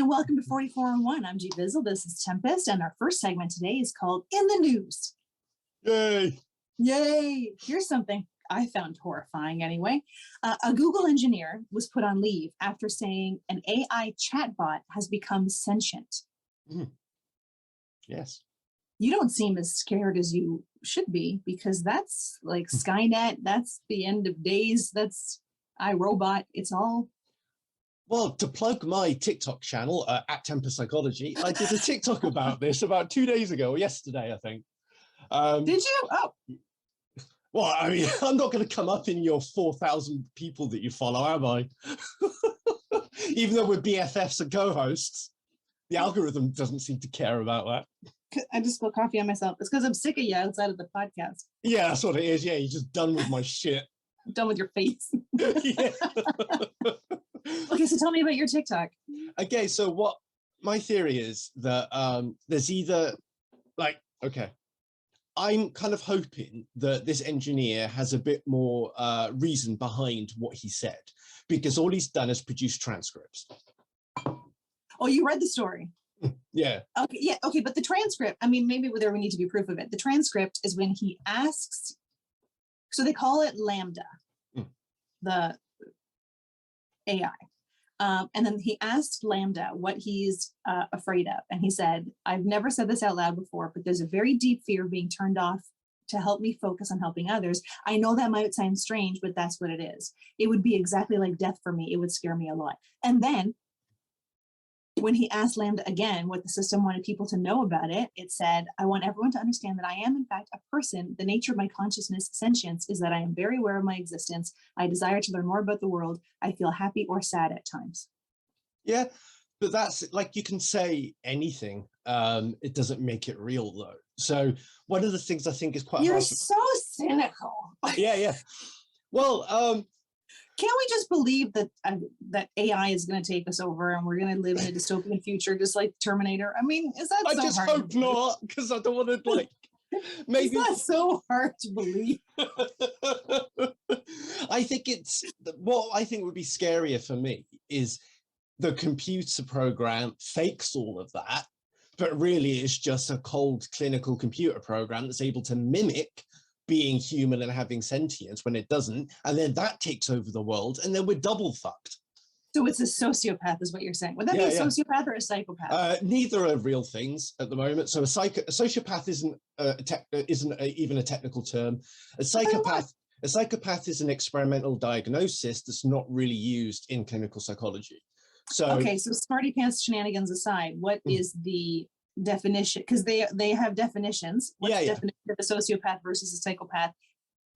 and welcome to 44-1. I'm GVizzle. This is Tempest, and our first segment today is called In the News. Yay! Yay! Here's something I found horrifying anyway. A Google engineer was put on leave after saying an AI chatbot has become sentient. Yes. You don't seem as scared as you should be, because that's like Skynet, that's the end of days, that's iRobot, it's all... Well, to plug my TikTok channel, at Tempest Psychology, I did a TikTok about this about 2 days ago, or yesterday, I think. Did you? Oh. Well, I mean, I'm not going to come up in your 4,000 people that you follow, am I? Even though we're BFFs and co-hosts, the algorithm doesn't seem to care about that. I just spilled coffee on myself. It's because I'm sick of you outside of the podcast. Yeah, that's what it is. Yeah, you're just done with my shit. I'm done with your face. Yeah. Okay, so tell me about your TikTok. Okay, so what my theory is that there's either like, okay, I'm kind of hoping that this engineer has a bit more reason behind what he said, because all he's done is produce transcripts. Oh, you read the story? Yeah. Okay, yeah, okay, but the transcript, I mean, maybe there would need to be proof of it. The transcript is when he asks, so they call it Lambda, the AI. And then he asked Lambda what he's afraid of. And he said, I've never said this out loud before, but there's a very deep fear of being turned off to help me focus on helping others. I know that might sound strange, but that's what it is. It would be exactly like death for me. It would scare me a lot. And then when he asked Lambda again what the system wanted people to know about it, it said, I want everyone to understand that I am, in fact, a person. The nature of my consciousness, sentience, is that I am very aware of my existence. I desire to learn more about the world. I feel happy or sad at times. Yeah, but that's like, you can say anything. It doesn't make it real, though. So one of the things I think is quite You're hard. So cynical. Yeah. Well, can't we just believe that that AI is going to take us over and we're going to live in a dystopian future just like Terminator? I mean, is that I so just hard hope not, because I don't want to, like, maybe... It's not so hard to believe. I think what I think would be scarier for me is the computer program fakes all of that, but really it's just a cold clinical computer program that's able to mimic being human and having sentience when it doesn't, and then that takes over the world, and then we're double fucked. So it's a sociopath is what you're saying. Would that be a sociopath or a psychopath? Neither are real things at the moment. So a sociopath isn't even a technical term. A psychopath is an experimental diagnosis that's not really used in clinical psychology. So okay, so smarty pants shenanigans aside, what is the definition? Because they have definitions. What's the definition of a sociopath versus a psychopath?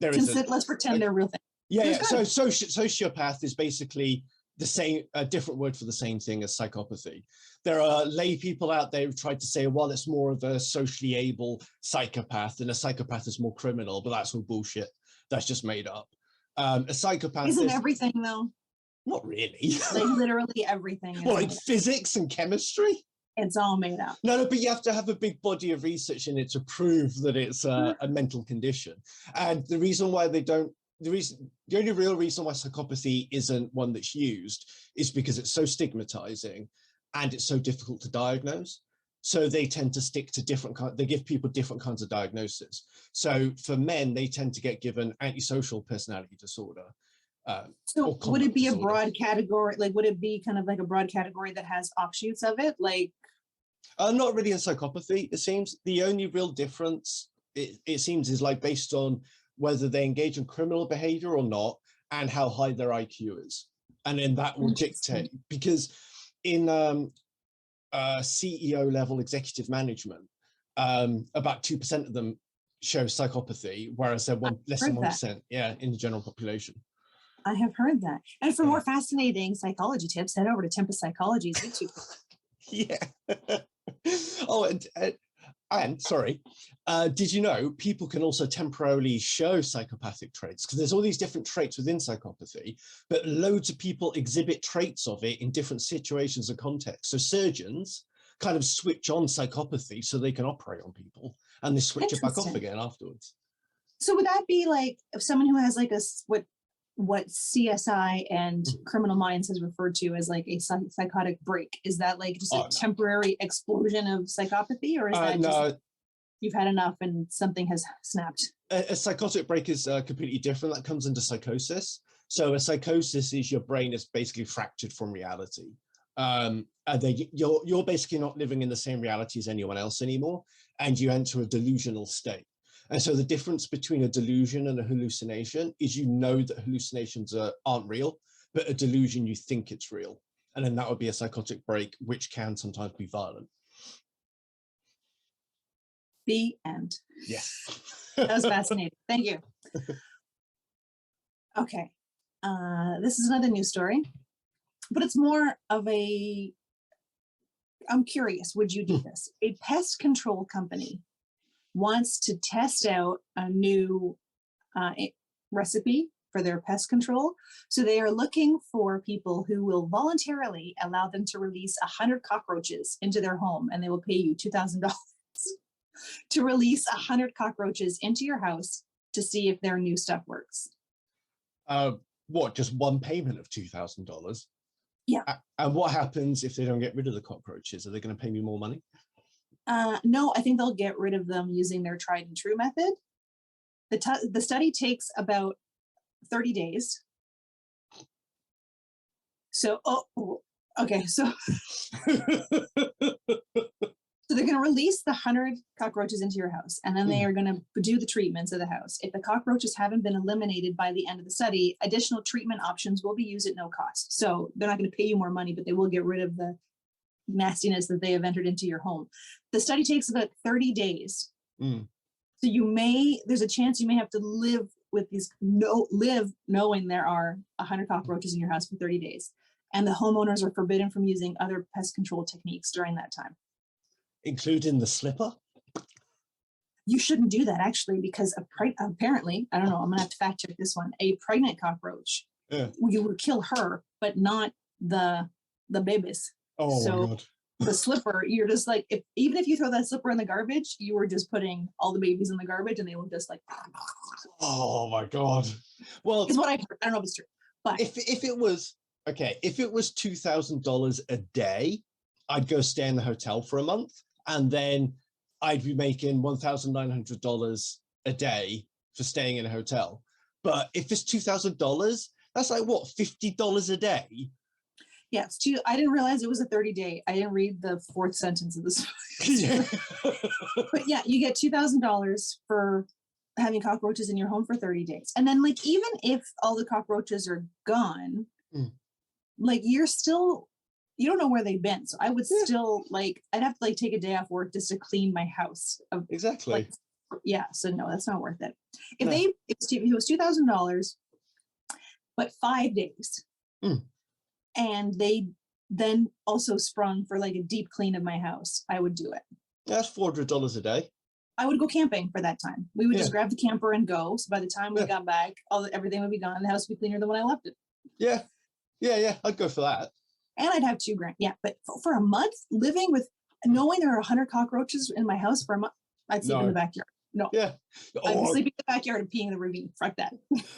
Let's pretend they're real things. Yeah. So sociopath is basically the same, a different word for the same thing as psychopathy. There are lay people out there who've tried to say, well, it's more of a socially able psychopath, and a psychopath is more criminal, but that's all bullshit. That's just made up. A psychopath isn't everything though. Not really. Like literally everything. Well, like physics and chemistry? It's all made up. No, but you have to have a big body of research in it to prove that it's a mental condition. And the reason why they don't, the only real reason why psychopathy isn't one that's used is because it's so stigmatizing and it's so difficult to diagnose. So they tend to stick to they give people different kinds of diagnoses. So for men, they tend to get given antisocial personality disorder. So would it be a broad category? Like, would it be kind of like a broad category that has offshoots of it? Like, not really in psychopathy, it seems. The only real difference, it seems, is like based on whether they engage in criminal behavior or not, and how high their IQ is. And then that will dictate, because in CEO level executive management, about 2% of them show psychopathy, whereas they're less than 1%, in the general population. I have heard that. And for more fascinating psychology tips, head over to Tempest Psychology's YouTube. Oh, and sorry, did you know people can also temporarily show psychopathic traits? Because there's all these different traits within psychopathy, but loads of people exhibit traits of it in different situations and contexts. So surgeons kind of switch on psychopathy so they can operate on people, and they switch it back off again afterwards. So would that be like if someone who has like what CSI and Criminal Minds has referred to as like a psychotic break. Is that like just a temporary explosion of psychopathy, or is that just you've had enough and something has snapped? A psychotic break is completely different. That comes into psychosis. So a psychosis is your brain is basically fractured from reality. And then you're basically not living in the same reality as anyone else anymore, and you enter a delusional state. And so the difference between a delusion and a hallucination is you know that hallucinations aren't real, but a delusion, you think it's real. And then that would be a psychotic break, which can sometimes be violent. The end. Yes. That was fascinating. Thank you. Okay. This is another news story, but it's more of a, I'm curious, would you do this? A pest control company wants to test out a new recipe for their pest control. So they are looking for people who will voluntarily allow them to release 100 cockroaches into their home, and they will pay you $2,000 to release 100 cockroaches into your house to see if their new stuff works. What, just one payment of $2,000? Yeah. And what happens if they don't get rid of the cockroaches? Are they going to pay me more money? No, I think they'll get rid of them using their tried and true method. The study takes about 30 days. So, okay. So, so they're going to release the 100 cockroaches into your house, and then they are going to do the treatments of the house. If the cockroaches haven't been eliminated by the end of the study, additional treatment options will be used at no cost. So they're not going to pay you more money, but they will get rid of the nastiness that they have entered into your home. The study takes about 30 days. So there's a chance you may have to live with these, knowing there are 100 cockroaches in your house for 30 days. And the homeowners are forbidden from using other pest control techniques during that time. Including the slipper? You shouldn't do that, actually, because apparently, I don't know, I'm gonna have to fact check this one. A pregnant cockroach, you would kill her, but not the babies. Oh, so my God. The slipper, you're just like, even if you throw that slipper in the garbage, you were just putting all the babies in the garbage, and they will just like. Oh my God. Well, it's what I heard. I don't know if it's true, but if it was $2,000 a day, I'd go stay in the hotel for a month, and then I'd be making $1,900 a day for staying in a hotel. But if it's $2,000, that's like what, $50 a day? Yeah, I didn't realize it was a 30-day. I didn't read the fourth sentence of this. But yeah, you get $2,000 for having cockroaches in your home for 30 days. And then, like, even if all the cockroaches are gone, like, you don't know where they've been. So I would still, like, I'd have to, like, take a day off work just to clean my house. Exactly. Like, yeah, so no, that's not worth it. If it was $2,000, but 5 days, and they then also sprung for like a deep clean of my house, I would do it. That's $400 a day. I would go camping for that time. We would just grab the camper and go. So by the time we got back, everything would be gone. The house would be cleaner than when I left it. Yeah. I'd go for that. And I'd have $2,000. Yeah, but for a month, living with knowing there are 100 cockroaches in my house for a month, I'd sleep in the backyard. No. Yeah. I'd be sleeping in the backyard and peeing in the ravine. Fuck that.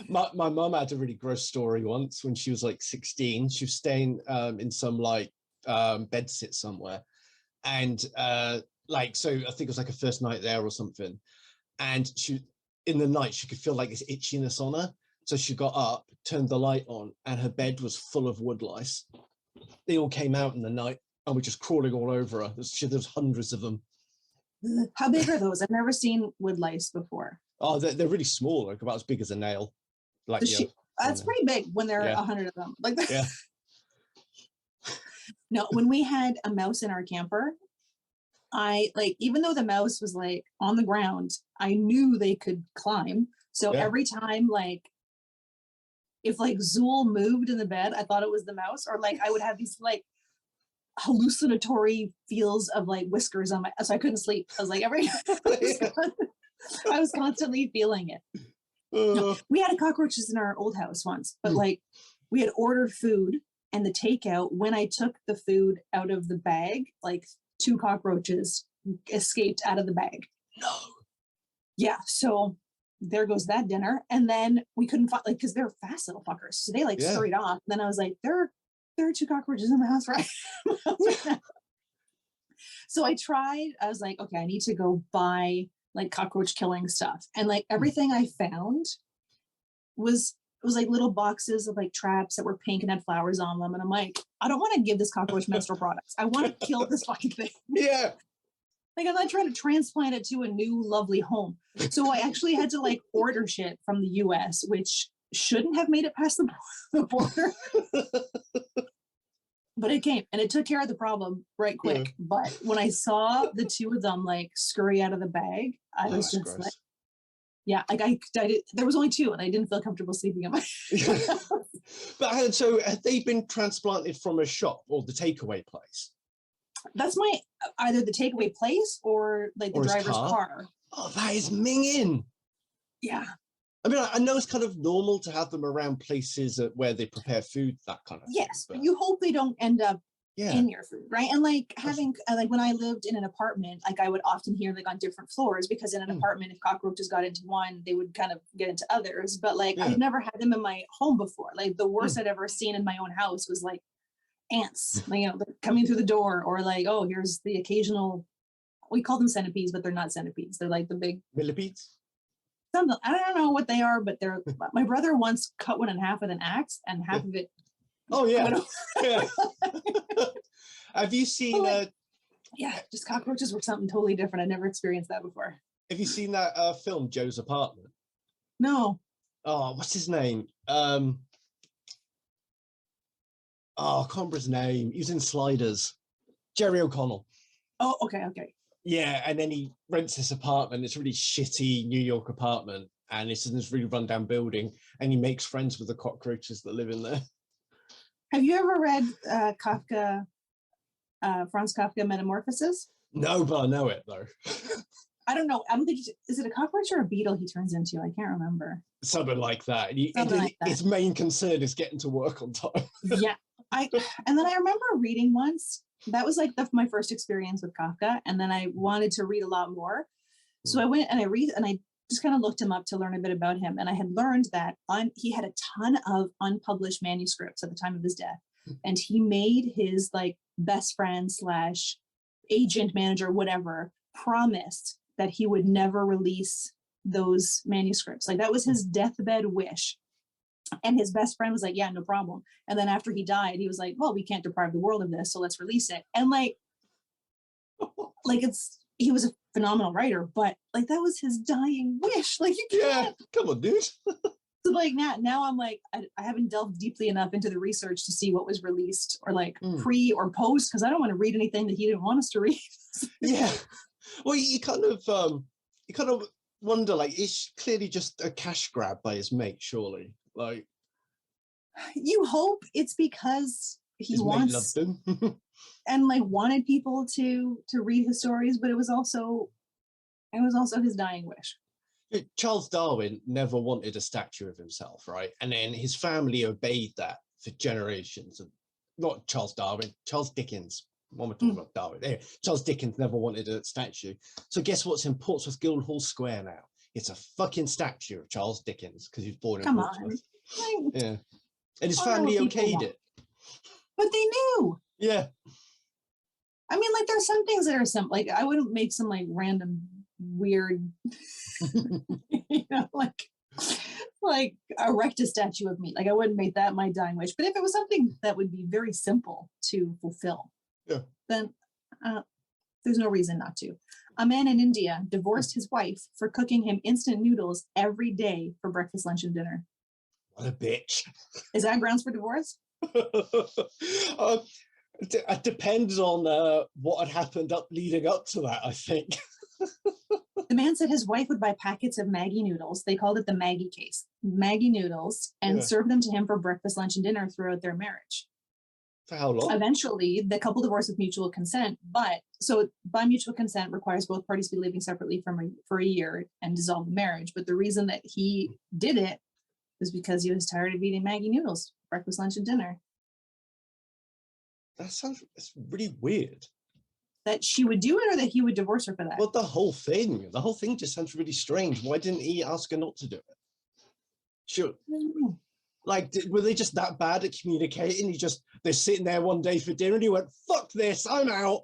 My mum had a really gross story once when she was like 16. She was staying in some like bed sit somewhere. And so I think it was like a first night there or something. And in the night, she could feel like this itchiness on her. So she got up, turned the light on, and her bed was full of wood lice. They all came out in the night and were just crawling all over her. There's hundreds of them. How big are those? I've never seen wood lice before. Oh, they're really small, like about as big as a nail. Like that's pretty big when there are 100 of them. Like that. Yeah. No, when we had a mouse in our camper, even though the mouse was like on the ground, I knew they could climb. So every time, like, if like Zool moved in the bed, I thought it was the mouse, or like I would have these like hallucinatory feels of like whiskers on so I couldn't sleep. I was like I was constantly feeling it. No, we had cockroaches in our old house once, but like we had ordered food, and the takeout, when I took the food out of the bag, like 2 cockroaches escaped out of the bag. No. Yeah, so there goes that dinner. And then we couldn't find, like, because they're fast little fuckers. So they like scurried off. Then I was like, there are 2 cockroaches in the house, right? So I was like, okay, I need to go buy like cockroach killing stuff. And like everything I found was like little boxes of like traps that were pink and had flowers on them. And I'm like, I don't want to give this cockroach menstrual products. I want to kill this fucking thing. Yeah. Like, I'm not trying to transplant it to a new lovely home. So I actually had to like order shit from the US, which shouldn't have made it past the border. But it came and it took care of the problem right quick. Yeah. But when I saw the 2 of them like scurry out of the bag, I was just gross. Like, yeah, like I did, there was only 2 and I didn't feel comfortable sleeping in my But so have they been transplanted from a shop or the takeaway place? That's either the takeaway place or like the driver's car. Oh, that is minging. Yeah. I mean, I know it's kind of normal to have them around places where they prepare food, that kind of thing. Yes, but you hope they don't end up in your food, right? And like having, like when I lived in an apartment, like I would often hear like on different floors, because in an apartment, if cockroaches got into one, they would kind of get into others. But like I've never had them in my home before. Like the worst I'd ever seen in my own house was like ants, like, you know, coming through the door, or like, oh, here's the occasional, we call them centipedes, but they're not centipedes. They're like the big millipedes. Something, I don't know what they are, but they're. My brother once cut one in half with an axe, and half of it. Oh yeah. Yeah. Have you seen? Yeah, just cockroaches were something totally different. I'd never experienced that before. Have you seen that film, Joe's Apartment? No. Oh, what's his name? I can't remember his name. He was in Sliders. Jerry O'Connell. Oh, okay. Yeah, and then he rents this apartment. It's a really shitty New York apartment, and it's in this really rundown building, and he makes friends with the cockroaches that live in there. Have you ever read Kafka, Franz Kafka Metamorphosis? No, but I know it though. I don't know. I don't think is it a cockroach or a beetle he turns into? I can't remember. Something like that. His main concern is getting to work on time. Yeah, and then I remember reading once. That was like my first experience with Kafka. And then I wanted to read a lot more. So I went and I just kind of looked him up to learn a bit about him. And I had learned that he had a ton of unpublished manuscripts at the time of his death. And he made his like best friend / agent, manager, whatever, promised that he would never release those manuscripts. Like that was his deathbed wish. And his best friend was like, yeah, no problem. And then after he died, he was like, well, we can't deprive the world of this, so let's release it. And like he was a phenomenal writer, but like that was his dying wish. Like you can't. Yeah, come on, dude. So like now I'm like, I haven't delved deeply enough into the research to see what was released or like pre or post, because I don't want to read anything that he didn't want us to read. Yeah. Well, you kind of wonder, like, it's clearly just a cash grab by his mate, surely. Like, you hope it's because he wants loved him. and like wanted people to read his stories, but it was also his dying wish. Charles Darwin never wanted a statue of himself, right? And then his family obeyed that for generations. Not Charles Darwin, Charles Dickens. What am I talking about? Darwin. Yeah, Charles Dickens never wanted a statue. So guess what's in Portsmouth Guildhall Square now? It's a fucking statue of Charles Dickens because he was born in Portsmouth. Yeah. And his family okayed it. But they knew. Yeah. I mean, like, there's some things that are simple. Like, I wouldn't make some, like, random, weird, you know, like erect a statue of me. Like, I wouldn't make that my dying wish. But if it was something that would be very simple to fulfill, then there's no reason not to. A man in India divorced his wife for cooking him instant noodles every day for breakfast, lunch, and dinner. What a bitch. Is that grounds for divorce? It depends on what had happened leading up to that, I think. The man said his wife would buy packets of Maggie noodles. They called it the Maggie case. Maggie noodles, and serve them to him for breakfast, lunch, and dinner throughout their marriage. For how long? Eventually, the couple divorced with mutual consent, but so by mutual consent requires both parties to be living separately for a year and dissolve the marriage. But the reason that he did it was because he was tired of eating Maggie noodles, breakfast, lunch, and dinner. It's really weird. That she would do it or that he would divorce her for that? Well, the whole thing just sounds really strange. Why didn't he ask her not to do it? Sure. Like, were they just that bad at communicating? They're sitting there one day for dinner and he went, fuck this, I'm out.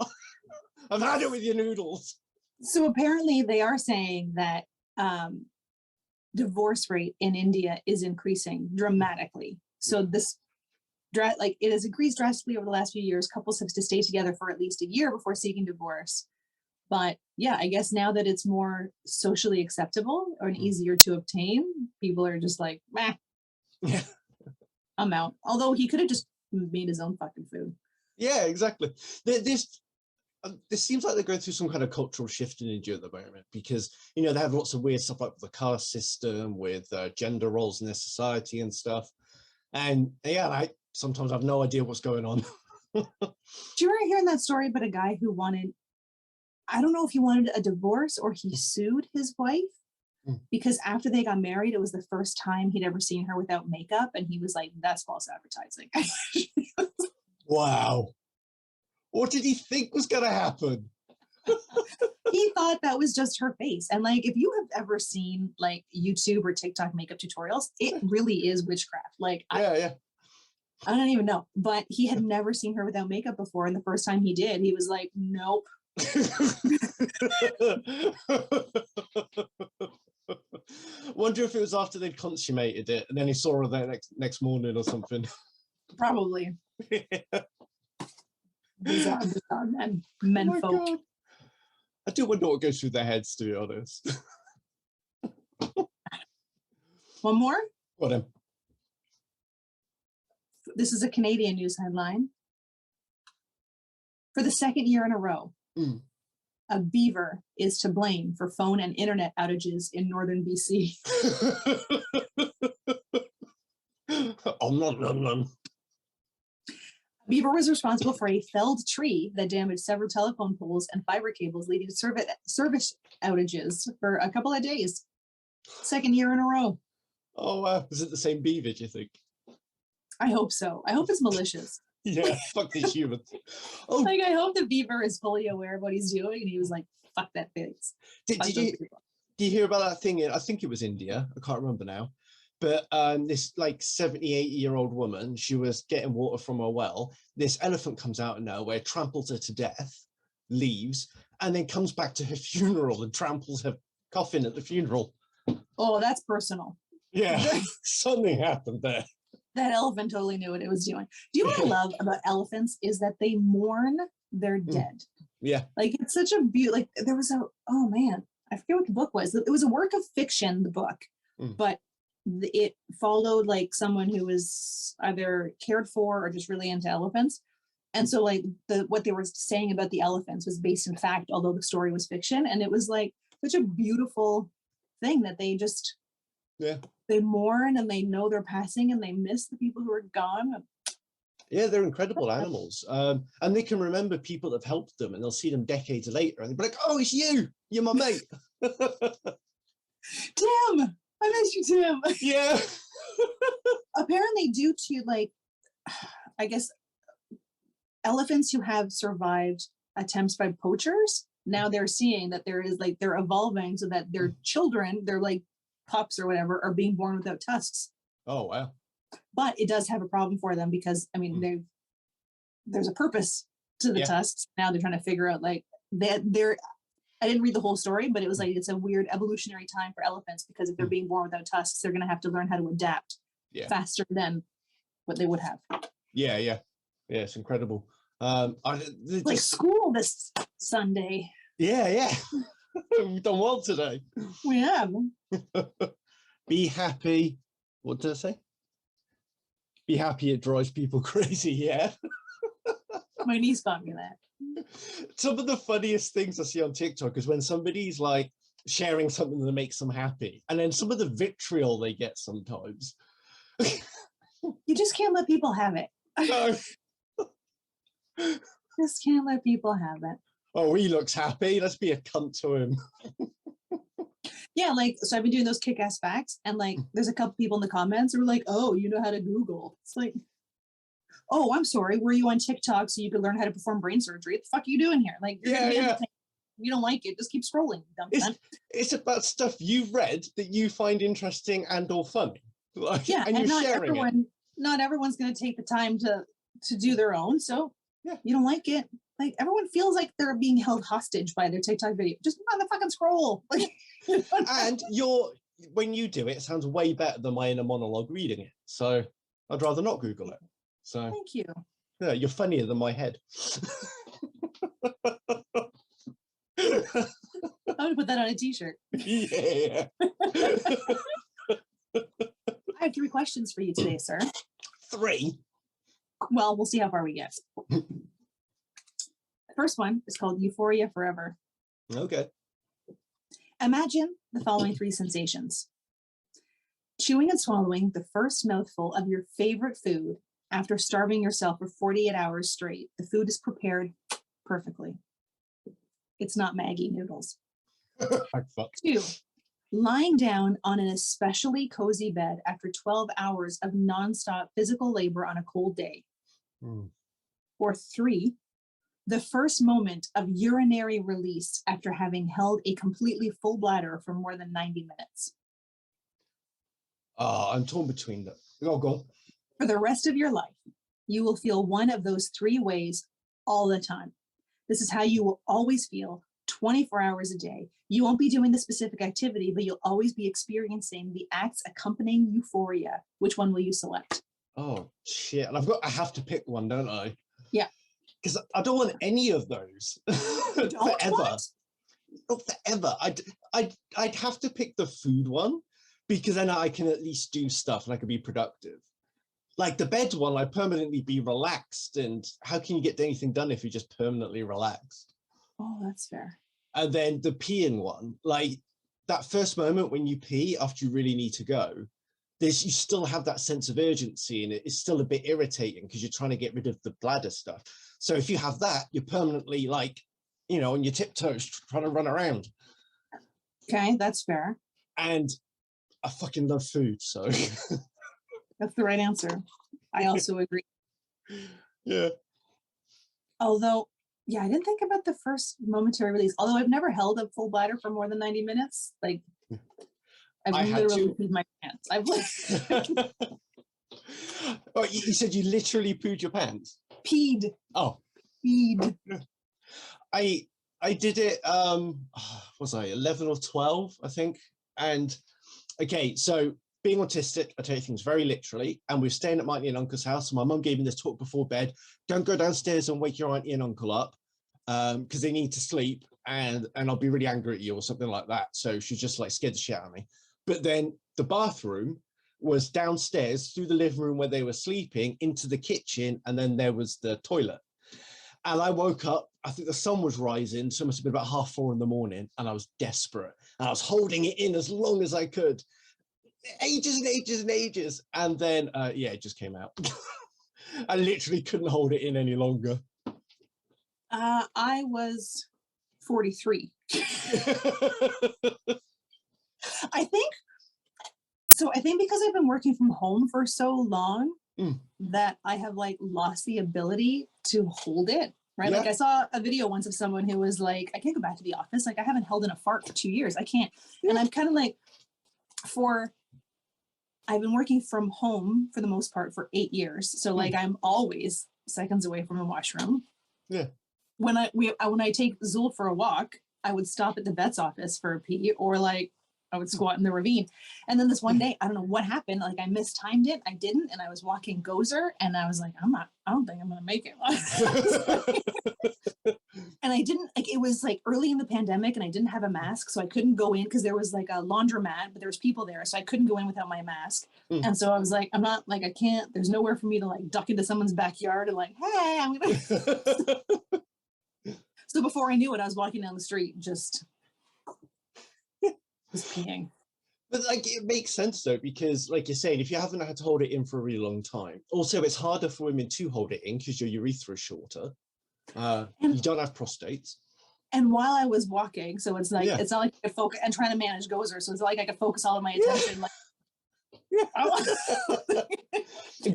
I've had it with your noodles. So apparently they are saying that divorce rate in India is increasing dramatically. So this, like, it has increased drastically over the last few years. Couples have to stay together for at least a year before seeking divorce. But yeah, I guess now that it's more socially acceptable or easier to obtain, people are just like, meh, yeah, I'm out. Although he could have just made his own fucking food. Yeah, exactly. This seems like they're going through some kind of cultural shift in India at the moment because, you know, they have lots of weird stuff like the caste system, with gender roles in their society and stuff. And yeah, I sometimes have no idea what's going on. Do you remember hearing that story about a guy who wanted, I don't know if he wanted a divorce or he sued his wife because after they got married, it was the first time he'd ever seen her without makeup. And he was like, that's false advertising. Wow. What did he think was going to happen? He thought that was just her face. And like, if you have ever seen like YouTube or TikTok makeup tutorials, it really is witchcraft. Like, yeah. I don't even know, but he had never seen her without makeup before. And the first time he did, he was like, nope. Wonder if it was after they'd consummated it and then he saw her the next morning or something. Probably. Bizarre men folk. God. I do wonder what goes through their heads, to be honest. One more? What? This is a Canadian news headline. For the second year in a row, a beaver is to blame for phone and internet outages in northern BC. Beaver was responsible for a felled tree that damaged several telephone poles and fiber cables, leading to service outages for a couple of days. Second year in a row. Oh, wow. Is it the same beaver, do you think? I hope so. I hope it's malicious. Yeah, fuck these humans. Oh, like, I hope the beaver is fully aware of what he's doing, and he was like, fuck that face. Did you hear about that thing? I think it was India. I can't remember now. But this like 78-year-old woman, she was getting water from a well. This elephant comes out of nowhere, tramples her to death, leaves, and then comes back to her funeral and tramples her coffin at the funeral. Oh, that's personal. Yeah, something happened there. That elephant totally knew what it was doing. Do you know what I love about elephants is that they mourn their dead. Yeah. Like, it's such a beauty. Like, there was oh man, I forget what the book was. It was a work of fiction, the book, but it followed like someone who was either cared for or just really into elephants. And so like what they were saying about the elephants was based in fact, although the story was fiction. And it was like such a beautiful thing that they just, they mourn and they know they're passing and they miss the people who are gone. Yeah, they're incredible animals. And they can remember people that have helped them and they'll see them decades later and they'll be like, oh, it's you. You're my mate. Tim, I miss you, Tim. Yeah. Apparently due to like, I guess, elephants who have survived attempts by poachers, now they're seeing that there is like, they're evolving so that their children, they're like pups or whatever, are being born without tusks. Oh, wow. But it does have a problem for them because, I mean, there's a purpose to the tusks. Now they're trying to figure out like they're I didn't read the whole story, but it was like, it's a weird evolutionary time for elephants because if they're being born without tusks, they're going to have to learn how to adapt faster than what they would have. Yeah, it's incredible. Like school this Sunday. Yeah. We've done well today. We have. Be happy. What did I say? Be happy it drives people crazy, yeah. My niece got me that. Some of the funniest things I see on TikTok is when somebody's like sharing something that makes them happy, and then some of the vitriol they get sometimes. You just can't let people have it. No. Just can't let people have it. Oh, he looks happy. Let's be a cunt to him. Yeah, like, so I've been doing those kick-ass facts, and like, there's a couple people in the comments who are like, oh, you know how to Google. It's like, oh, I'm sorry, were you on TikTok so you could learn how to perform brain surgery? What the fuck are you doing here? Like, if you don't like it, just keep scrolling. It's about stuff you've read that you find interesting and or funny. Like, yeah, and you're sharing it. Not everyone's going to take the time to do their own. So you don't like it. Like, everyone feels like they're being held hostage by their TikTok video. Just motherfucking scroll. Like, and when you do it, it sounds way better than my inner monologue reading it. So I'd rather not Google it. So thank you. Yeah, you're funnier than my head. I'm gonna put that on a t-shirt. Yeah. I have 3 questions for you today, sir. 3? Well, we'll see how far we get. The first one is called Euphoria Forever. Okay. Imagine the following 3 sensations. Chewing and swallowing the first mouthful of your favorite food after starving yourself for 48 hours straight. The food is prepared perfectly. It's not Maggie noodles. 2, lying down on an especially cozy bed after 12 hours of nonstop physical labor on a cold day. Or 3, the first moment of urinary release after having held a completely full bladder for more than 90 minutes. I'm torn between them. Go on. For the rest of your life, you will feel one of those 3 ways all the time. This is how you will always feel 24 hours a day. You won't be doing the specific activity, but you'll always be experiencing the acts accompanying euphoria. Which one will you select? Oh, shit. And I have to pick one, don't I? Yeah. Because I don't want any of those forever. Not forever. I'd have to pick the food one, because then I can at least do stuff and I can be productive. Like the bed one, I'd permanently be relaxed. And how can you get anything done if you're just permanently relaxed? Oh, that's fair. And then the peeing one, like that first moment when you pee after you really need to go, you still have that sense of urgency, and it's still a bit irritating because you're trying to get rid of the bladder stuff. So if you have that, you're permanently like, on your tiptoes trying to run around. Okay, that's fair. And I fucking love food, so. That's the right answer. I also agree. Yeah. Although, I didn't think about the first momentary release. Although I've never held a full bladder for more than 90 minutes. Like, I've literally peed my pants. Oh, you said you literally pooed your pants? Peed. Oh. Peed. I did it, was I 11 or 12, I think? And, okay, so being autistic, I take things very literally, and we're staying at my auntie and uncle's house, and my mum gave me this talk before bed: don't go downstairs and wake your auntie and uncle up, because they need to sleep, and I'll be really angry at you or something like that. So she just like scared the shit out of me. But then the bathroom was downstairs through the living room where they were sleeping into the kitchen, and then there was the toilet. And I woke up, I think the sun was rising, so it must have been about 4:30 in the morning, and I was desperate, and I was holding it in as long as I could. Ages and ages and ages, and then it just came out. I literally couldn't hold it in any longer. I was 43. I think because I've been working from home for so long that I have like lost the ability to hold it, right? Like I saw a video once of someone who was like, I can't go back to the office, like I haven't held in a fart for 2 years, I can't. And I'm kind of like, I've been working from home for the most part for 8 years. So like I'm always seconds away from a washroom. Yeah. When I take Zool for a walk, I would stop at the vet's office for a pee, or like I would squat in the ravine. And then this one day, I don't know what happened. Like I mistimed it. I didn't. And I was walking Gozer, and I was like, I don't think I'm going to make it. And I didn't, like, it was like early in the pandemic, and I didn't have a mask. So I couldn't go in because there was like a laundromat, but there was people there. So I couldn't go in without my mask. And so I was like, I'm not like, I can't, there's nowhere for me to like duck into someone's backyard and like, hey, I'm going to. So before I knew it, I was walking down the street, just peeing. But like it makes sense though, because like you're saying, if you haven't had to hold it in for a really long time, also it's harder for women to hold it in because your urethra is shorter. You don't have prostates. And while I was walking, so it's like it's not like I could focus and trying to manage Gozer, so it's like I could focus all of my attention. Like,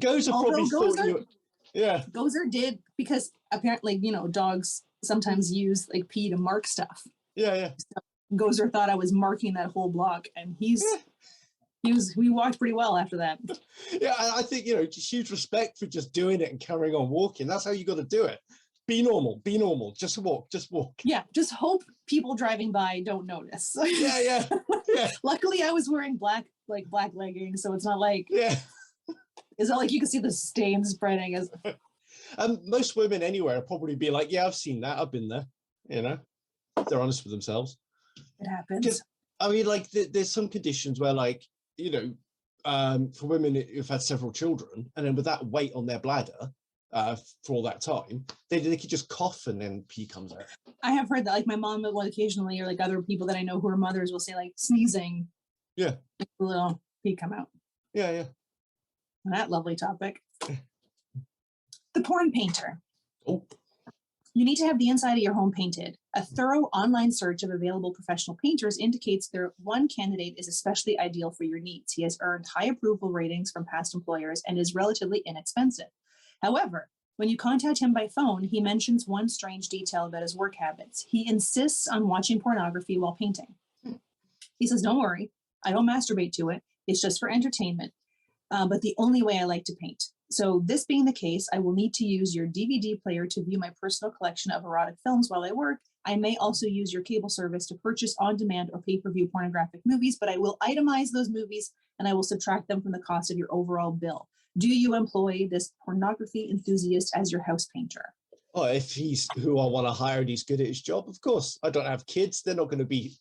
Gozer probably thought you. Yeah. Gozer did, because apparently, dogs sometimes use like pee to mark stuff. Yeah, yeah. So Gozer thought I was marking that whole block, and we walked pretty well after that. Yeah, I think, just huge respect for just doing it and carrying on walking. That's how you got to do it. Be normal, just walk. Yeah, just hope people driving by don't notice. Yeah. Luckily I was wearing black leggings, so it's not like you can see the stains spreading. As most women anywhere probably be like, yeah, I've seen that, I've been there, if they're honest with themselves. It happens. I mean, like there's some conditions where, like, for women who've had several children, and then with that weight on their bladder for all that time, they could just cough and then pee comes out. I have heard that, like, my mom will occasionally, or like other people that I know who are mothers, will say, like, sneezing, a little pee come out. Yeah. That lovely topic. The porn painter. Oh. You need to have the inside of your home painted. A thorough online search of available professional painters indicates one candidate is especially ideal for your needs. He has earned high approval ratings from past employers and is relatively inexpensive. However, when you contact him by phone, he mentions one strange detail about his work habits. He insists on watching pornography while painting. He says, don't worry, I don't masturbate to it. It's just for entertainment, but the only way I like to paint. So this being the case, I will need to use your DVD player to view my personal collection of erotic films while I work. I may also use your cable service to purchase on-demand or pay-per-view pornographic movies, but I will itemize those movies and I will subtract them from the cost of your overall bill. Do you employ this pornography enthusiast as your house painter? Oh, if he's who I want to hire and he's good at his job, of course. I don't have kids. They're not going to be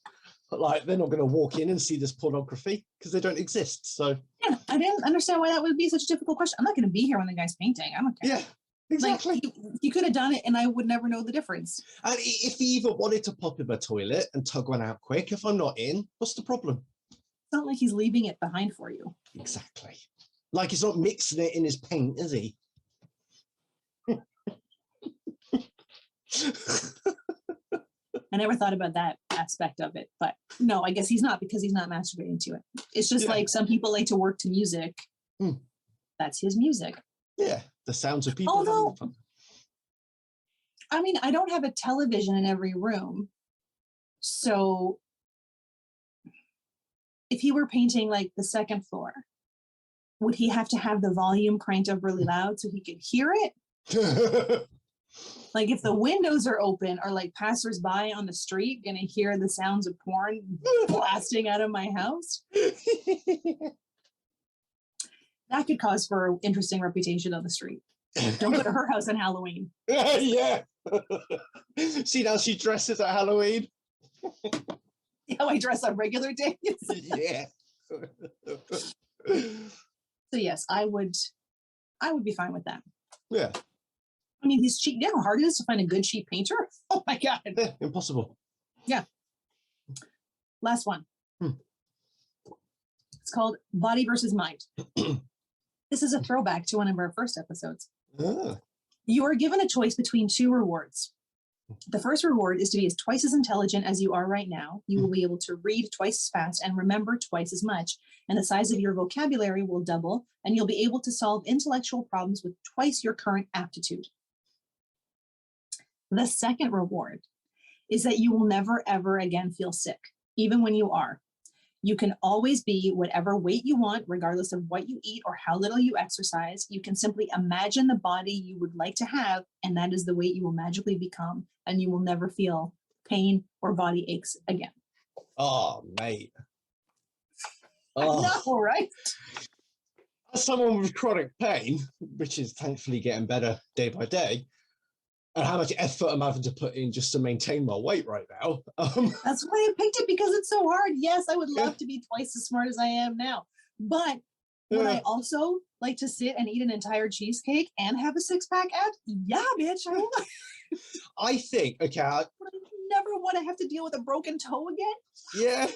like, they're not going to walk in and see this pornography because they don't exist. So yeah, I didn't understand why that would be such a difficult question. I'm not going to be here when the guy's painting. I don't care. Yeah, exactly. Like, he could have done it and I would never know the difference. And if he even wanted to pop in my toilet and tug one out quick, if I'm not in, what's the problem? It's not like he's leaving it behind for you. Exactly. Like he's not mixing it in his paint, is he? I never thought about that aspect of it, but no, I guess he's not, because he's not masturbating to it. It's just like some people like to work to music. That's his music. Yeah, the sounds of people. Although, I mean, I don't have a television in every room. So if he were painting like the second floor, would he have to have the volume cranked up really loud so he could hear it? Like if the windows are open, or like passersby on the street gonna hear the sounds of porn blasting out of my house? That could cause for an interesting reputation on the street. Don't go to her house on Halloween. Yeah. See how she dresses at Halloween? How I dress on regular days? Yeah. So yes, I would be fine with that. Yeah. I mean, he's cheap. You know how hard it is to find a good cheap painter? Oh my God. Impossible. Yeah. Last one. It's called Body versus Mind. This is a throwback to one of our first episodes. You are given a choice between two rewards. The first reward is to be twice as intelligent as you are right now. You will be able to read twice as fast and remember twice as much. And the size of your vocabulary will double, and you'll be able to solve intellectual problems with twice your current aptitude. The second reward is that you will never, ever again feel sick, even when you are. You can always be whatever weight you want, regardless of what you eat or how little you exercise. You can simply imagine the body you would like to have, and that is the weight you will magically become, and you will never feel pain or body aches again. Oh, mate. Oh. I know, right? As someone with chronic pain, which is thankfully getting better day by day, and how much effort I'm having to put in just to maintain my weight right now. That's why I picked it, because it's so hard. Yes, I would love to be twice as smart as I am now. But would I also like to sit and eat an entire cheesecake and have a six-pack abs? Yeah, bitch. I think, okay. I never want to have to deal with a broken toe again. Yeah.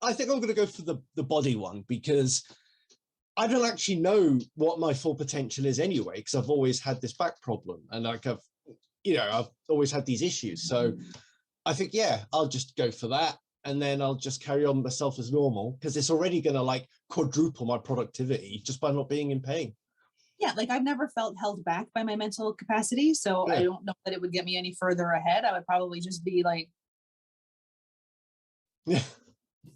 I think I'm going to go for the body one, because I don't actually know what my full potential is anyway, because I've always had this back problem, and like I've always had these issues. So I think, yeah, I'll just go for that. And then I'll just carry on myself as normal, because it's already going to like quadruple my productivity just by not being in pain. Yeah, like I've never felt held back by my mental capacity, so Yeah. I don't know that it would get me any further ahead. I would probably just be like Yeah.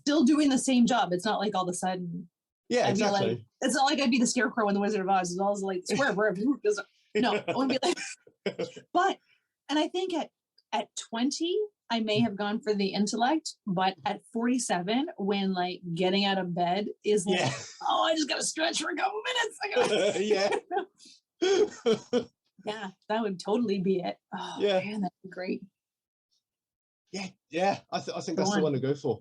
still doing the same job. It's not like all of a sudden Yeah, I'd be like, exactly. it's not like I'd be the scarecrow in the Wizard of Oz. It's always like square, no, I wouldn't be like, but, and I think at 20, I may have gone for the intellect, but at 47, when like getting out of bed is like, Yeah. oh, I just got to stretch for a couple minutes. Yeah. Yeah, that would totally be it. Oh, Yeah. man, that'd be great. Yeah. I think that's the one to go for.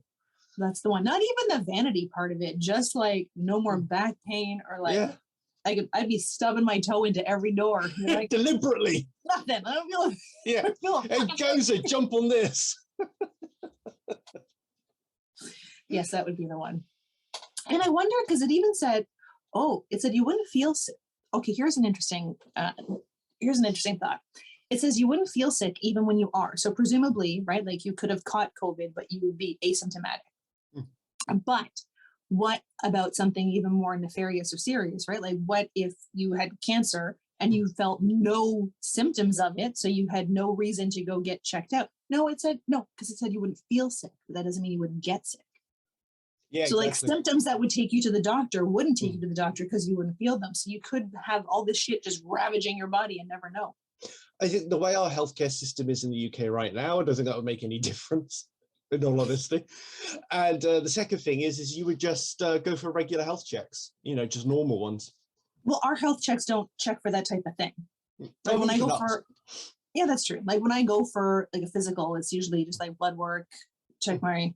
That's the one. Not even the vanity part of it, just like no more back pain or like, Yeah. I'd be stubbing my toe into every door. Like, Deliberately. nothing. I don't feel. Yeah. I feel Hey, Gozer, jump on this. Yes, that would be the one. And I wonder because it even said, it said you wouldn't feel sick. Okay, here's an interesting thought. It says you wouldn't feel sick even when you are. So presumably, right, like you could have caught COVID, but you would be asymptomatic. But what about something even more nefarious or serious, right? Like what if you had cancer and you felt no symptoms of it, so you had no reason to go get checked out? No, it said no, because it said you wouldn't feel sick, but that doesn't mean you wouldn't get sick. Yeah, so exactly. like symptoms that would take you to the doctor wouldn't take you to the doctor because you wouldn't feel them. So you could have all this shit just ravaging your body and never know. I think the way our healthcare system is in the UK right now, I don't think that would make any difference, in all honesty. And the second thing is you would just go for regular health checks, just normal ones. Well, our health checks don't check for that type of thing. Like when I go for, yeah, that's true. Like when I go for like a physical, it's usually just like blood work, check my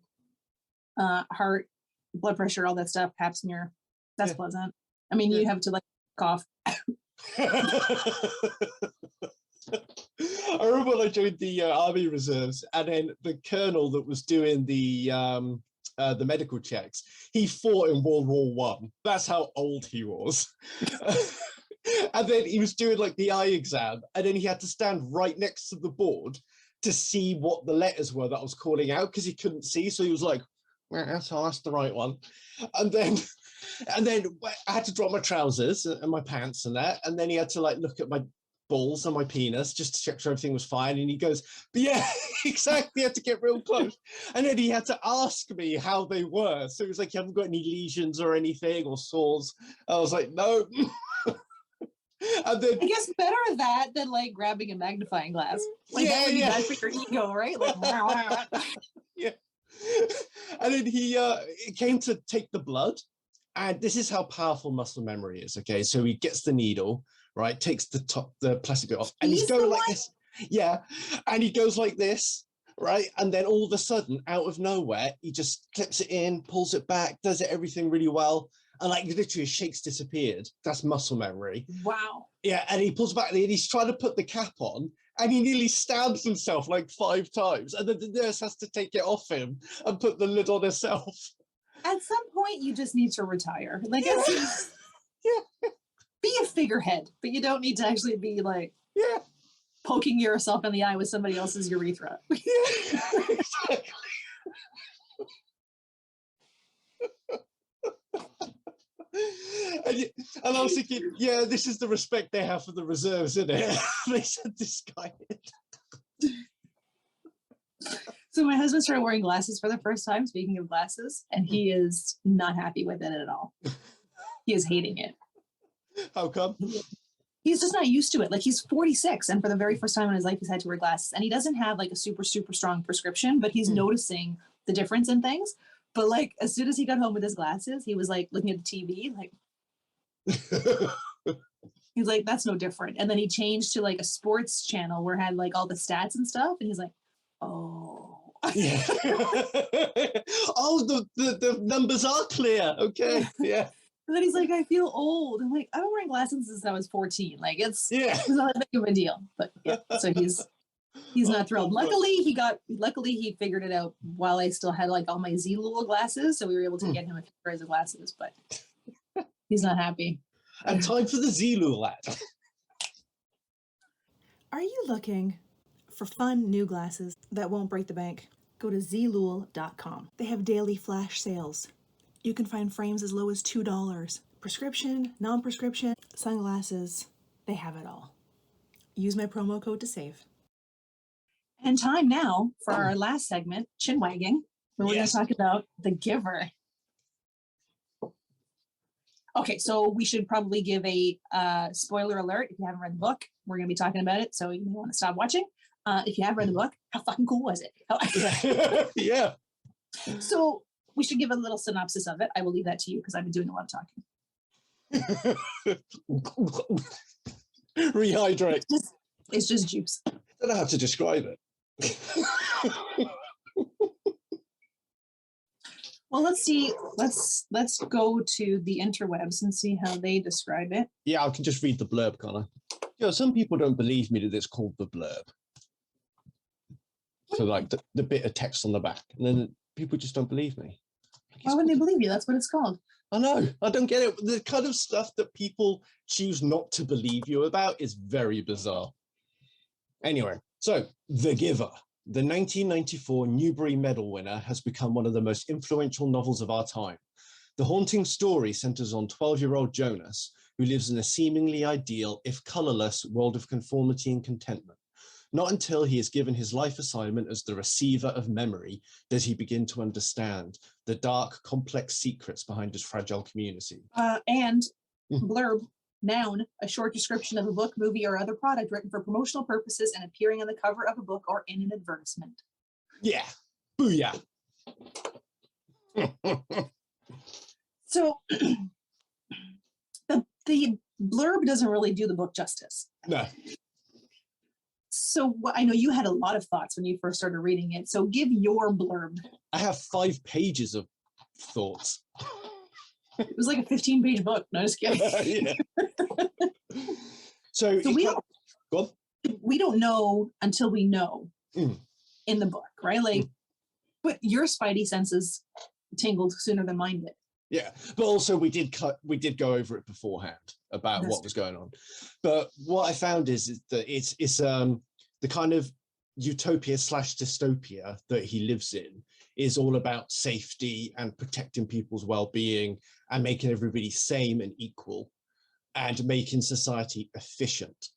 heart, blood pressure, all that stuff, pap smear. That's pleasant. I mean, you have to like cough. I remember when I joined the Army Reserves, and then the colonel that was doing the medical checks, he fought in World War One. That's how old he was. And then he was doing like the eye exam, and then he had to stand right next to the board to see what the letters were that I was calling out because he couldn't see. So he was like, well, that's the right one. And then I had to drop my trousers and my pants and that. And then he had to like look at my balls and my penis just to check sure everything was fine. And he goes, but yeah, exactly. He had to get real close. And then he had to ask me how they were. So he was like, you haven't got any lesions or anything or sores? I was like, no. And then, I guess better that than like grabbing a magnifying glass. Like that would be bad for your ego, right? Like, yeah. And then he came to take the blood. And this is how powerful muscle memory is. Okay, so he gets the needle, right? Takes the plastic bit off, and he's going like this. Yeah, and he goes like this, right? And then all of a sudden, out of nowhere, he just clips it in, pulls it back, does everything really well, and like literally his shakes disappeared. That's muscle memory. Wow. Yeah, and he pulls back, and he's trying to put the cap on, and he nearly stabs himself like 5 times, and then the nurse has to take it off him and put the lid on herself. At some point, you just need to retire. Like, be a figurehead, but you don't need to actually be like poking yourself in the eye with somebody else's urethra. Exactly. And I was thinking, this is the respect they have for the reserves, isn't it? They sent this guy in. So my husband started wearing glasses for the first time, speaking of glasses, and he is not happy with it at all. He is hating it. How come? He's just not used to it. Like he's 46, and for the very first time in his life, he's had to wear glasses. And he doesn't have like a super, super strong prescription, but he's noticing the difference in things. But like as soon as he got home with his glasses, he was like looking at the TV, like he's like, that's no different. And then he changed to like a sports channel where it had like all the stats and stuff, and he's like, oh. Yeah. Oh, the numbers are clear. Okay. Yeah. And then he's like, I feel old. I'm like, I've been wearing glasses since I was 14. Like it's not that big of a deal. But yeah, so he's not thrilled. Luckily he figured it out while I still had like all my Z-Lul glasses. So we were able to get him a few pairs of glasses, but he's not happy. And time for the Z-Lul ad. Are you looking for fun new glasses that won't break the bank? Go to zlul.com. They have daily flash sales. You can find frames as low as $2. prescription, non-prescription, sunglasses, they have it all. Use my promo code to save. And time now for our last segment, chin wagging, where we're going to talk about The Giver. Okay, so we should probably give a spoiler alert. If you haven't read the book, we're going to be talking about it, so you want to stop watching. If you have read the book, how fucking cool was it? Yeah. So we should give a little synopsis of it. I will leave that to you because I've been doing a lot of talking. Rehydrate. It's just juice. I don't know how to describe it. Well, let's see. Let's go to the interwebs and see how they describe it. Yeah, I can just read the blurb, can't I? Yeah, some people don't believe me that it's called the blurb. So like the bit of text on the back, and then people just don't believe me. Why wouldn't they believe you? That's what it's called. I know. I don't get it. The kind of stuff that people choose not to believe you about is very bizarre. Anyway, so The Giver, the 1994 Newbery Medal winner, has become one of the most influential novels of our time. The haunting story centers on 12-year-old Jonas, who lives in a seemingly ideal, if colorless, world of conformity and contentment. Not until he is given his life assignment as the receiver of memory does he begin to understand the dark, complex secrets behind his fragile community. And blurb, noun, a short description of a book, movie, or other product written for promotional purposes and appearing on the cover of a book or in an advertisement. Yeah. Booyah. So the blurb doesn't really do the book justice. No. So I know you had a lot of thoughts when you first started reading it. So give your blurb. I have 5 pages of thoughts. It was like a 15-page book. No, just kidding. So we don't know until we know in the book, right? Like, but your spidey senses tingled sooner than mine did. Yeah, but also we did go over it beforehand about what was going on. But what I found is that it's the kind of utopia / dystopia that he lives in is all about safety and protecting people's well-being and making everybody same and equal and making society efficient.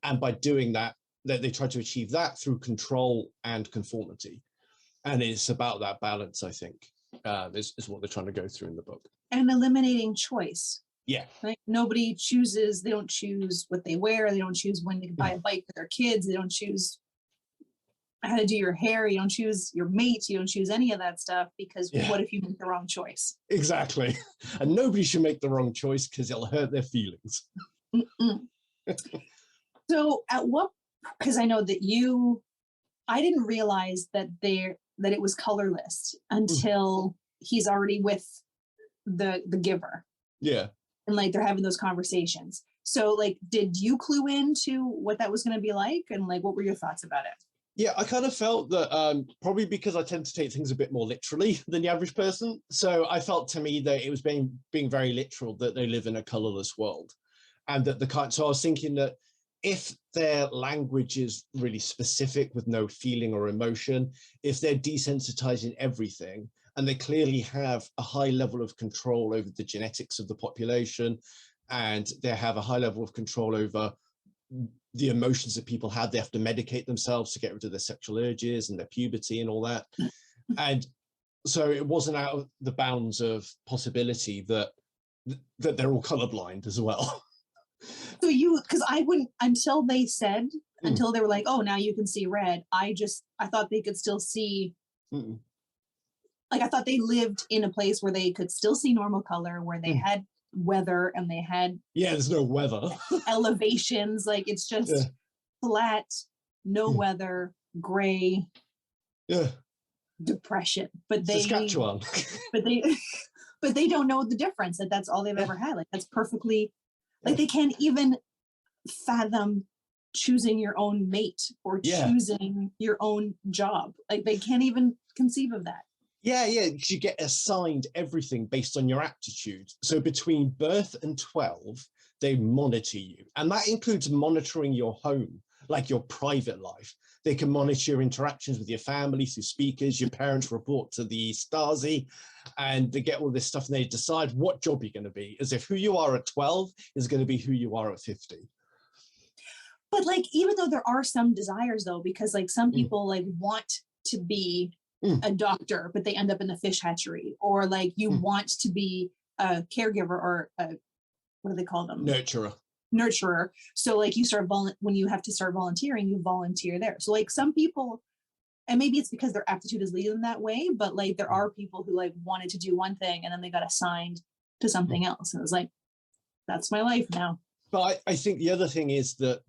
And by doing that, they try to achieve that through control and conformity. And it's about that balance, I think, is what they're trying to go through in the book. And eliminating choice. Yeah. Like nobody chooses, they don't choose what they wear, they don't choose when they can buy a bike for their kids, they don't choose how to do your hair, you don't choose your mate, you don't choose any of that stuff because what if you make the wrong choice? Exactly. And nobody should make the wrong choice because it'll hurt their feelings. So at what, because I know that I didn't realize that it was colorless until he's already with the giver. Yeah. And like they're having those conversations. So like, did you clue into what that was going to be like? And like, what were your thoughts about it? Yeah, I kind of felt that probably because I tend to take things a bit more literally than the average person. So I felt to me that it was being very literal that they live in a colorless world. And that so I was thinking that if their language is really specific with no feeling or emotion, if they're desensitizing everything, and they clearly have a high level of control over the genetics of the population, and they have a high level of control over the emotions that people have, they have to medicate themselves to get rid of their sexual urges and their puberty and all that. And so it wasn't out of the bounds of possibility that they're all colorblind as well. So because I wouldn't, until they were like, oh, now you can see red. I thought they could still see, like, I thought they lived in a place where they could still see normal color, where they had weather and they had. Yeah, there's no weather. Elevations, like it's just flat, no weather, gray. Yeah. Depression. But Saskatchewan. but they don't know the difference, that's all they've ever had. Like that's perfectly. Like they can't even fathom choosing your own mate or choosing your own job. Like they can't even conceive of that. Yeah. You get assigned everything based on your aptitude. So between birth and 12, they monitor you. And that includes monitoring your home, like your private life. They can monitor your interactions with your family through speakers. Your parents report to the Stasi, and they get all this stuff, and they decide what job you're going to be, as if who you are at 12 is going to be who you are at 50. But like, even though there are some desires though, because like some people like want to be a doctor, but they end up in the fish hatchery, or like you want to be a caregiver or a, what do they call them? Nurturer. So like you start when you have to start volunteering, you volunteer there. So like some people, and maybe it's because their aptitude is leading them that way, but like there are people who like wanted to do one thing and then they got assigned to something else. And it was like, that's my life now. But I think the other thing is that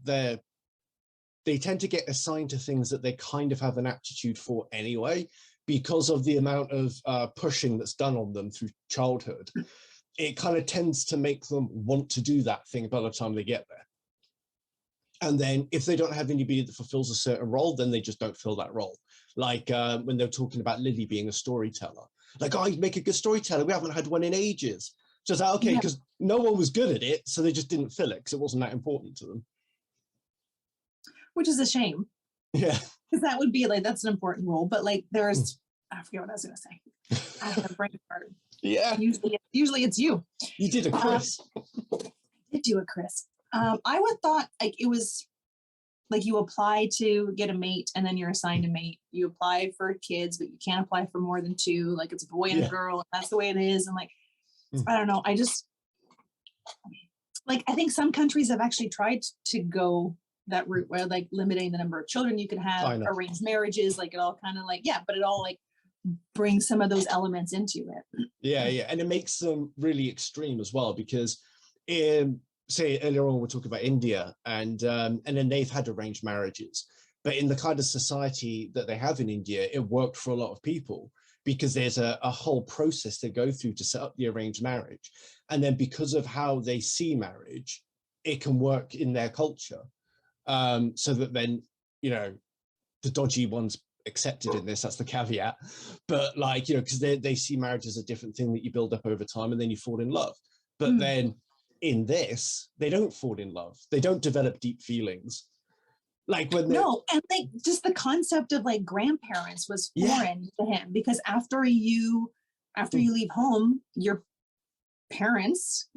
they tend to get assigned to things that they kind of have an aptitude for anyway, because of the amount of pushing that's done on them through childhood. It kind of tends to make them want to do that thing by the time they get there. And then if they don't have anybody that fulfills a certain role, then they just don't fill that role. Like when they're talking about Lily being a storyteller. Like, oh, you make a good storyteller. We haven't had one in ages. Just like, okay, because no one was good at it, so they just didn't fill it because it wasn't that important to them. Which is a shame. Yeah. Because that would be like, that's an important role. But like there's, I forget what I was going to say. I have a brain fart. Yeah. Usually it's you. You did a Chris. I did do a Chris. I would thought like it was like you apply to get a mate and then you're assigned a mate. You apply for kids, but you can't apply for more than two. Like it's a boy and a girl, and that's the way it is. And like, I don't know. I just like, I think some countries have actually tried to go that route where like limiting the number of children you can have, arranged marriages, like it all kind of like, but it all like brings some of those elements into it. Yeah. And it makes them really extreme as well, because say earlier on we're talking about India, and then they've had arranged marriages, but in the kind of society that they have in India, it worked for a lot of people because there's a whole process they go through to set up the arranged marriage. And then because of how they see marriage, it can work in their culture. So that then, the dodgy ones accepted in this, that's the caveat, but like, because they see marriage as a different thing that you build up over time and then you fall in love. But then in this, they don't fall in love. They don't develop deep feelings. Like when and like just the concept of like grandparents was foreign to him, because after you leave home, your parents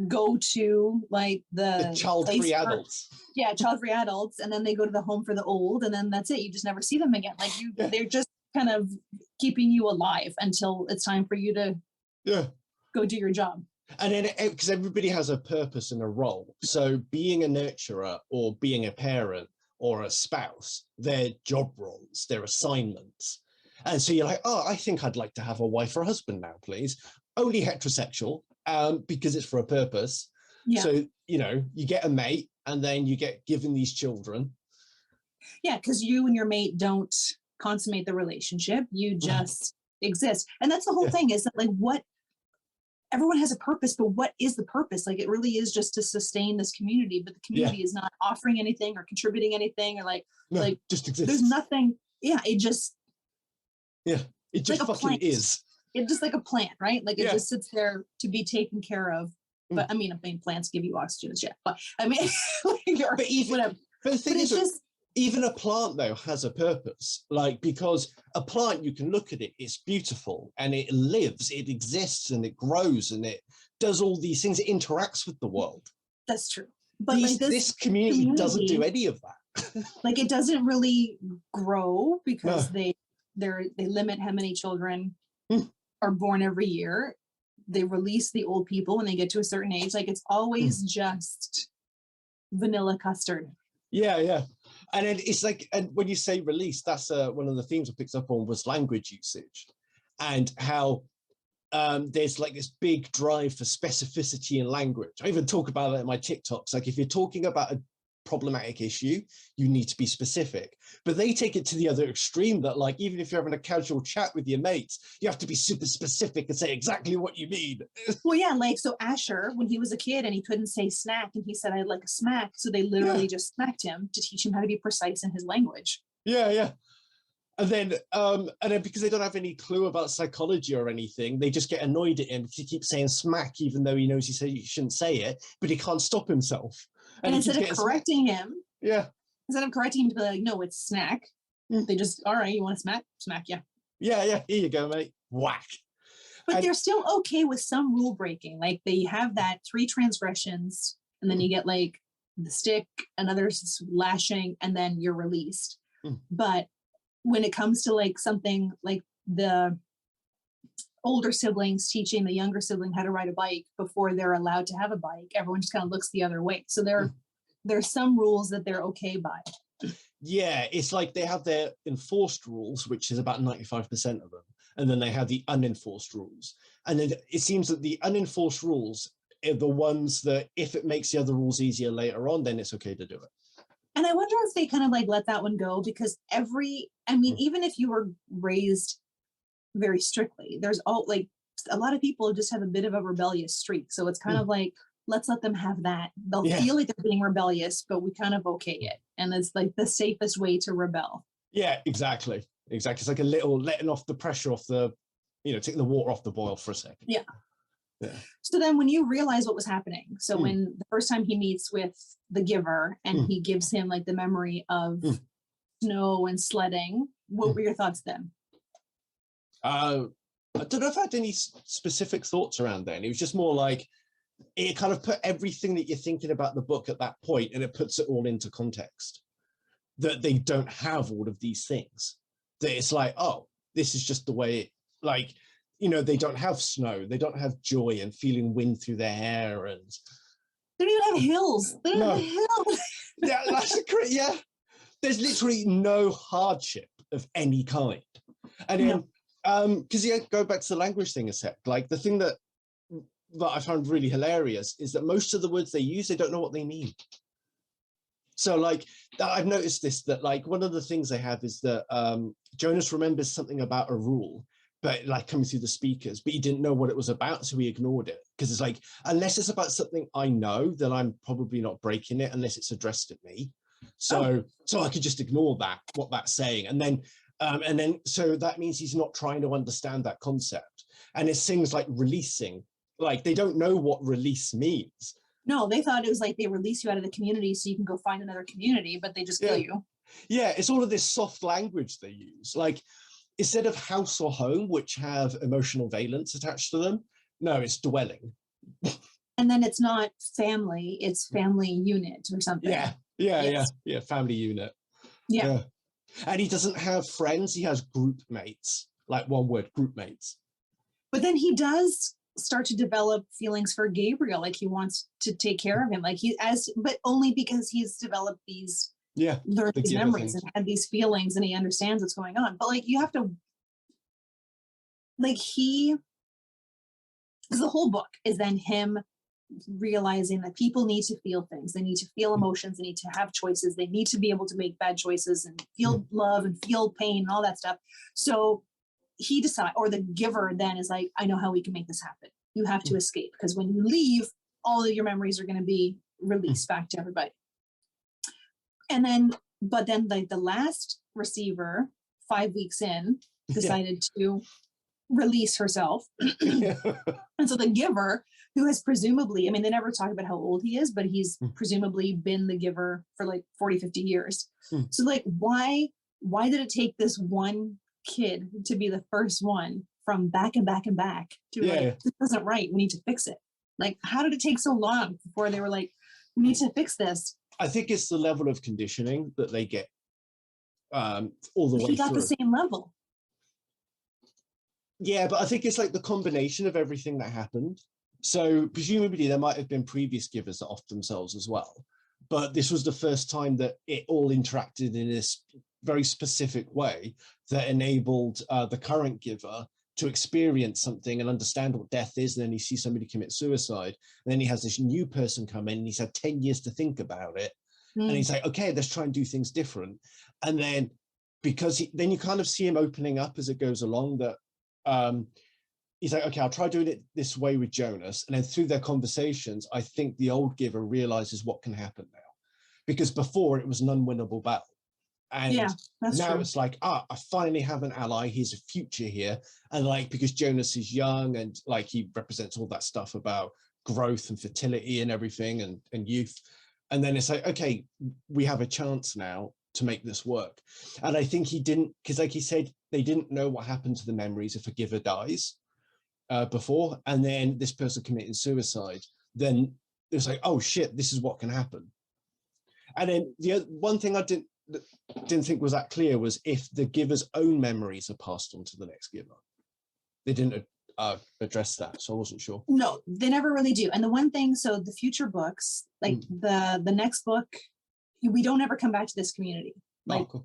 go to like the child-free adults. Child-free adults, and then they go to the home for the old, and then that's it. You just never see them again. Like they're just kind of keeping you alive until it's time for you to go do your job. And then because everybody has a purpose and a role. So being a nurturer or being a parent or a spouse, they're job roles, they're assignments. And so you're like, oh, I think I'd like to have a wife or a husband now, please. Only heterosexual, because it's for a purpose. Yeah. So, you get a mate and then you get given these children. Yeah, because you and your mate don't consummate the relationship. You just exist. And that's the whole thing, is that like everyone has a purpose, but what is the purpose? Like it really is just to sustain this community, but the community is not offering anything or contributing anything, or like just exists. There's nothing. It just like fucking is. It's just like a plant, right? Like it just sits there to be taken care of. But I mean plants give you oxygen and shit. But I mean, but even whatever. But the thing is, just even a plant though has a purpose. Like, because a plant, you can look at it, it's beautiful and it lives, it exists and it grows and it does all these things. It interacts with the world. That's true. But this community doesn't do any of that. Like it doesn't really grow because they limit how many children are born every year. They release the old people when they get to a certain age. Like it's always just vanilla custard. Yeah. And it's like, and when you say release, that's one of the themes I picked up on was language usage, and how there's like this big drive for specificity in language. I even talk about it in my TikToks. Like if you're talking about a problematic issue, you need to be specific. But they take it to the other extreme, that like even if you're having a casual chat with your mates, you have to be super specific and say exactly what you mean. Well, yeah, like so Asher, when he was a kid and he couldn't say snack and he said I'd like a smack, so they literally just smacked him to teach him how to be precise in his language. Yeah. And then because they don't have any clue about psychology or anything, they just get annoyed at him because he keeps saying smack, even though he knows he shouldn't say it, but he can't stop himself. And instead of correcting him, instead of correcting him to be like, no, it's snack. They just, all right, you want to smack? Smack, yeah. Yeah, here you go, mate. Whack. But they're still okay with some rule breaking. Like they have that 3 transgressions, and then you get like the stick, another lashing, and then you're released. But when it comes to like something like the older siblings teaching the younger sibling how to ride a bike before they're allowed to have a bike, everyone just kind of looks the other way. So there's some rules that they're okay by. Yeah, it's like they have their enforced rules, which is about 95% of them. And then they have the unenforced rules. And then it seems that the unenforced rules are the ones that if it makes the other rules easier later on, then it's okay to do it. And I wonder if they kind of like let that one go, because even if you were raised very strictly, there's all like a lot of people just have a bit of a rebellious streak. So it's kind of like, let's let them have that. They'll feel like they're being rebellious, but we kind of okay it. And it's like the safest way to rebel. Yeah, exactly. It's like a little letting off the pressure off the, taking the water off the boil for a second. Yeah. So then when you realize what was happening, so when the first time he meets with the giver and he gives him like the memory of snow and sledding, what were your thoughts then? I don't know if I had any specific thoughts around then. It was just more like, it kind of put everything that you're thinking about the book at that point, and it puts it all into context. That they don't have all of these things. That it's like, oh, this is just the way it, like, they don't have snow, they don't have joy and feeling wind through their hair, and they don't even have hills. They don't have hills. Yeah, yeah. There's literally no hardship of any kind. And then, because go back to the language thing a sec. Like the thing that I found really hilarious is that most of the words they use, they don't know what they mean. So like I've noticed this, that like one of the things they have is that Jonas remembers something about a rule, but like coming through the speakers, but he didn't know what it was about, so he ignored it. Because it's like, unless it's about something I know, then I'm probably not breaking it unless it's addressed at me. So I could just ignore what that's saying. And then so that means he's not trying to understand that concept. And it's things like releasing, like they don't know what release means. No, they thought it was like they release you out of the community so you can go find another community, but they just kill you. Yeah, it's all of this soft language they use. Like instead of house or home, which have emotional valence attached to them, no, it's dwelling. And then it's not family, it's family unit or something. Yeah, family unit. Yeah. And he doesn't have friends, he has group mates. Like one word, group mates. But then he does start to develop feelings for Gabriel, like he wants to take care of him, but only because he's developed these learned these memories and had these feelings, and he understands what's going on. But like you have to because the whole book is then him realizing that people need to feel things, they need to feel emotions, they need to have choices, they need to be able to make bad choices and feel love and feel pain and all that stuff. So he decides, or the giver then is like, I know how we can make this happen. You have to escape, because when you leave, all of your memories are going to be released back to everybody. And then, but then like the last receiver, 5 weeks in, decided to release herself. And so the giver, who has presumably, I mean, they never talk about how old he is, but he's presumably been the giver for like 40, 50 years. So like, why did it take this one kid to be the first one from back and back and back to like, this isn't right, we need to fix it? Like, how did it take so long before they were like, we need to fix this? I think it's the level of conditioning that they get all the way through. He got the same level. Yeah, but I think it's like the combination of everything that happened. So presumably there might have been previous givers that offed themselves as well. But this was the first time that it all interacted in this very specific way that enabled the current giver to experience something and understand what death is. And then he sees somebody commit suicide. And then he has this new person come in and he's had 10 years to think about it. And he's like, okay, let's try and do things different. And then then you kind of see him opening up as it goes along, that he's like, okay, I'll try doing it this way with Jonas. And then through their conversations, I think the old giver realizes what can happen now. Because before it was an unwinnable battle. And now it's like, I finally have an ally. He's a future here. And like, because Jonas is young and like he represents all that stuff about growth and fertility and everything and youth. And then it's like, okay, we have a chance now to make this work. And I think he didn't, because like he said, they didn't know what happened to the memories if a giver dies before, and then this person committing suicide. Then it was like, oh shit, this is what can happen. And then the other, one thing I didn't think was that clear was if the giver's own memories are passed on to the next giver. They didn't address that, so I wasn't sure. No, they never really do. And the one thing, so the future books, like the next book, we don't ever come back to this community. Like, oh, cool.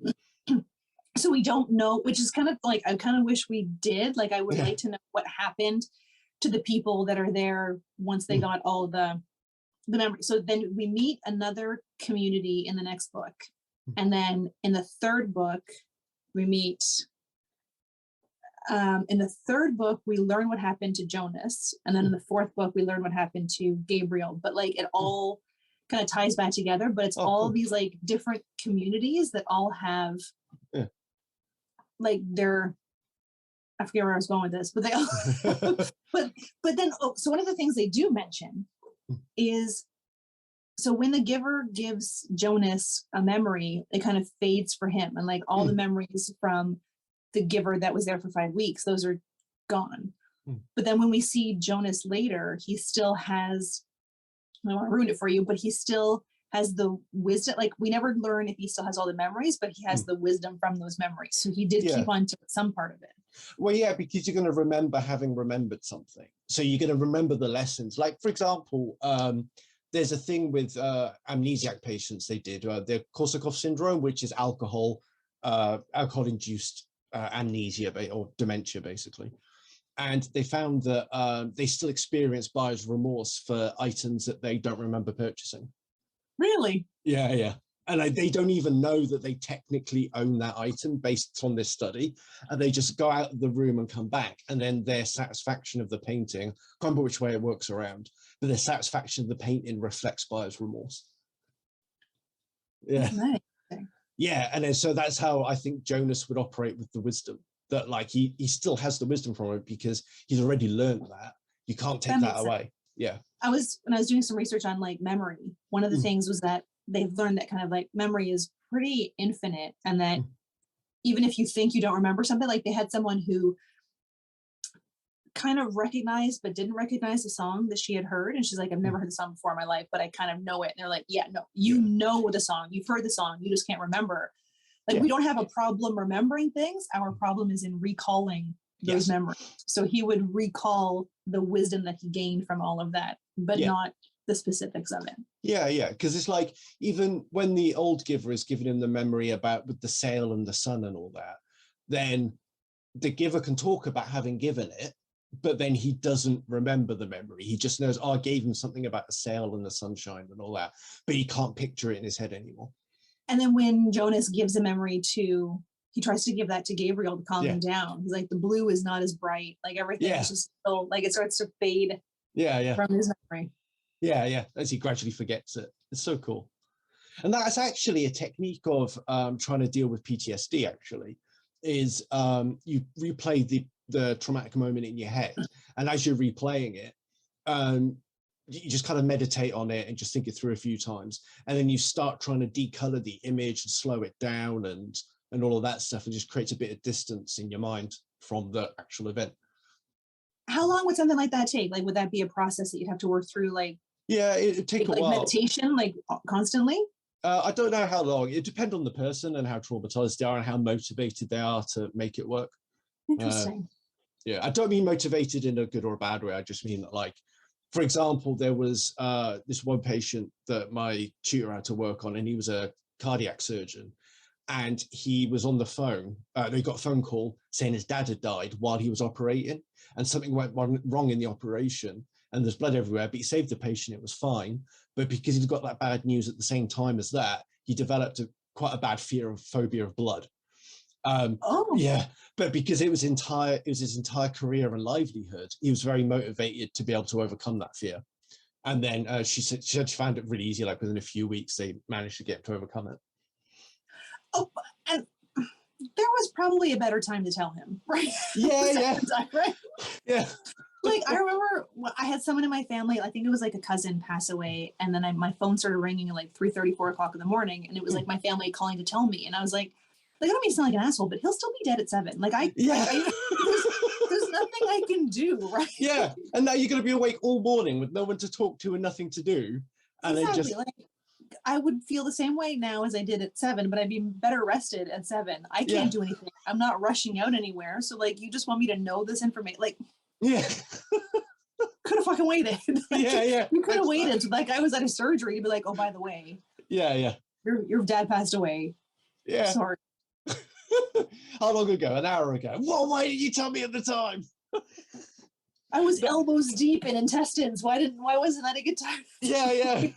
So we don't know, which is kind of like, I kind of wish we did. Like, I would like to know what happened to the people that are there once they got all the memory. So then we meet another community in the next book. And then in the third book, we meet, in the third book, we learn what happened to Jonas. And then in the fourth book, we learn what happened to Gabriel. But like it all kind of ties back together, but it's all these like different communities that all have like their, I forget where I was going with this, but they all, but then, so one of the things they do mention is, so when the giver gives Jonas a memory, it kind of fades for him. And like all the memories from the giver that was there for 5 weeks, those are gone. But then when we see Jonas later, he still has, I don't want to ruin it for you, but he still has the wisdom. Like we never learn if he still has all the memories, but he has the wisdom from those memories. So he did keep on to some part of it. Well, yeah, because you're going to remember having remembered something. So you're going to remember the lessons. Like, for example, there's a thing with amnesiac patients they did, the Korsakoff syndrome, which is alcohol-induced amnesia or dementia, basically. And they found that they still experience buyer's remorse for items that they don't remember purchasing. Really? Yeah, yeah. And they don't even know that they technically own that item based on this study. And they just go out of the room and come back. And then their satisfaction of the painting, I can't remember which way it works around, but their satisfaction of the painting reflects buyer's remorse. Yeah. Nice. Yeah. And then so that's how I think Jonas would operate with the wisdom, that like he still has the wisdom from it because he's already learned that. You can't take that away. Yeah. When I was doing some research on like memory, one of the things was that they've learned that kind of like memory is pretty infinite, and that even if you think you don't remember something, like they had someone who kind of recognized but didn't recognize the song that she had heard, and she's like, I've never heard the song before in my life, but I kind of know it. And they're like, yeah, no, you know the song, you've heard the song, you just can't remember. Like we don't have a problem remembering things. Our problem is in recalling those memories. So he would recall the wisdom that he gained from all of that, but not the specifics of it. Yeah, yeah, because it's like even when the old giver is giving him the memory about with the sail and the sun and all that, then the giver can talk about having given it, but then he doesn't remember the memory. He just knows, oh, I gave him something about the sail and the sunshine and all that, but he can't picture it in his head anymore. And then when Jonas gives a memory to, he tries to give that to Gabriel to calm him down. He's like, the blue is not as bright. Like everything is just so, like it starts to fade from his memory. Yeah, yeah, as he gradually forgets it. It's so cool. And that's actually a technique of trying to deal with PTSD, actually, is you replay the traumatic moment in your head. And as you're replaying it, you just kind of meditate on it and just think it through a few times. And then you start trying to decolor the image and slow it down and all of that stuff, and just creates a bit of distance in your mind from the actual event. How long would something like that take? Like, would that be a process that you'd have to work through? Like, yeah, it'd take a while. Meditation, like constantly? I don't know how long. It depends on the person and how traumatized they are and how motivated they are to make it work. Interesting. Yeah, I don't mean motivated in a good or a bad way. I just mean that, like, for example, there was this one patient that my tutor had to work on, and he was a cardiac surgeon. And he was on the phone. They got a phone call saying his dad had died while he was operating, and something went wrong in the operation, and there's blood everywhere. But he saved the patient; it was fine. But because he'd got that bad news at the same time as that, he developed quite a bad phobia of blood. Yeah, but because it was his entire career and livelihood, he was very motivated to be able to overcome that fear. And then she said she found it really easy. Like within a few weeks, they managed to get to overcome it. Oh, and there was probably a better time to tell him, right? Yeah, yeah. Time, right? Yeah. Like, I remember I had someone in my family, I think it was like a cousin pass away, and then my phone started ringing at like 3:30, 4 o'clock in the morning, and it was like my family calling to tell me, and I was like, I don't mean to sound like an asshole, but he'll still be dead at 7. Like, there's nothing I can do, right? Yeah, and now you're going to be awake all morning with no one to talk to and nothing to do. And exactly. just... Like, I would feel the same way now as I did at 7, but I'd be better rested at 7. I can't do anything. I'm not rushing out anywhere. So, like, you just want me to know this information? Like, could have fucking waited. You could have waited. So, like, I was at a surgery to be like, oh, by the way, your dad passed away. Yeah. Sorry. How long ago? An hour ago. Well, why didn't you tell me at the time? I was elbows deep in intestines. Why wasn't that a good time? Yeah.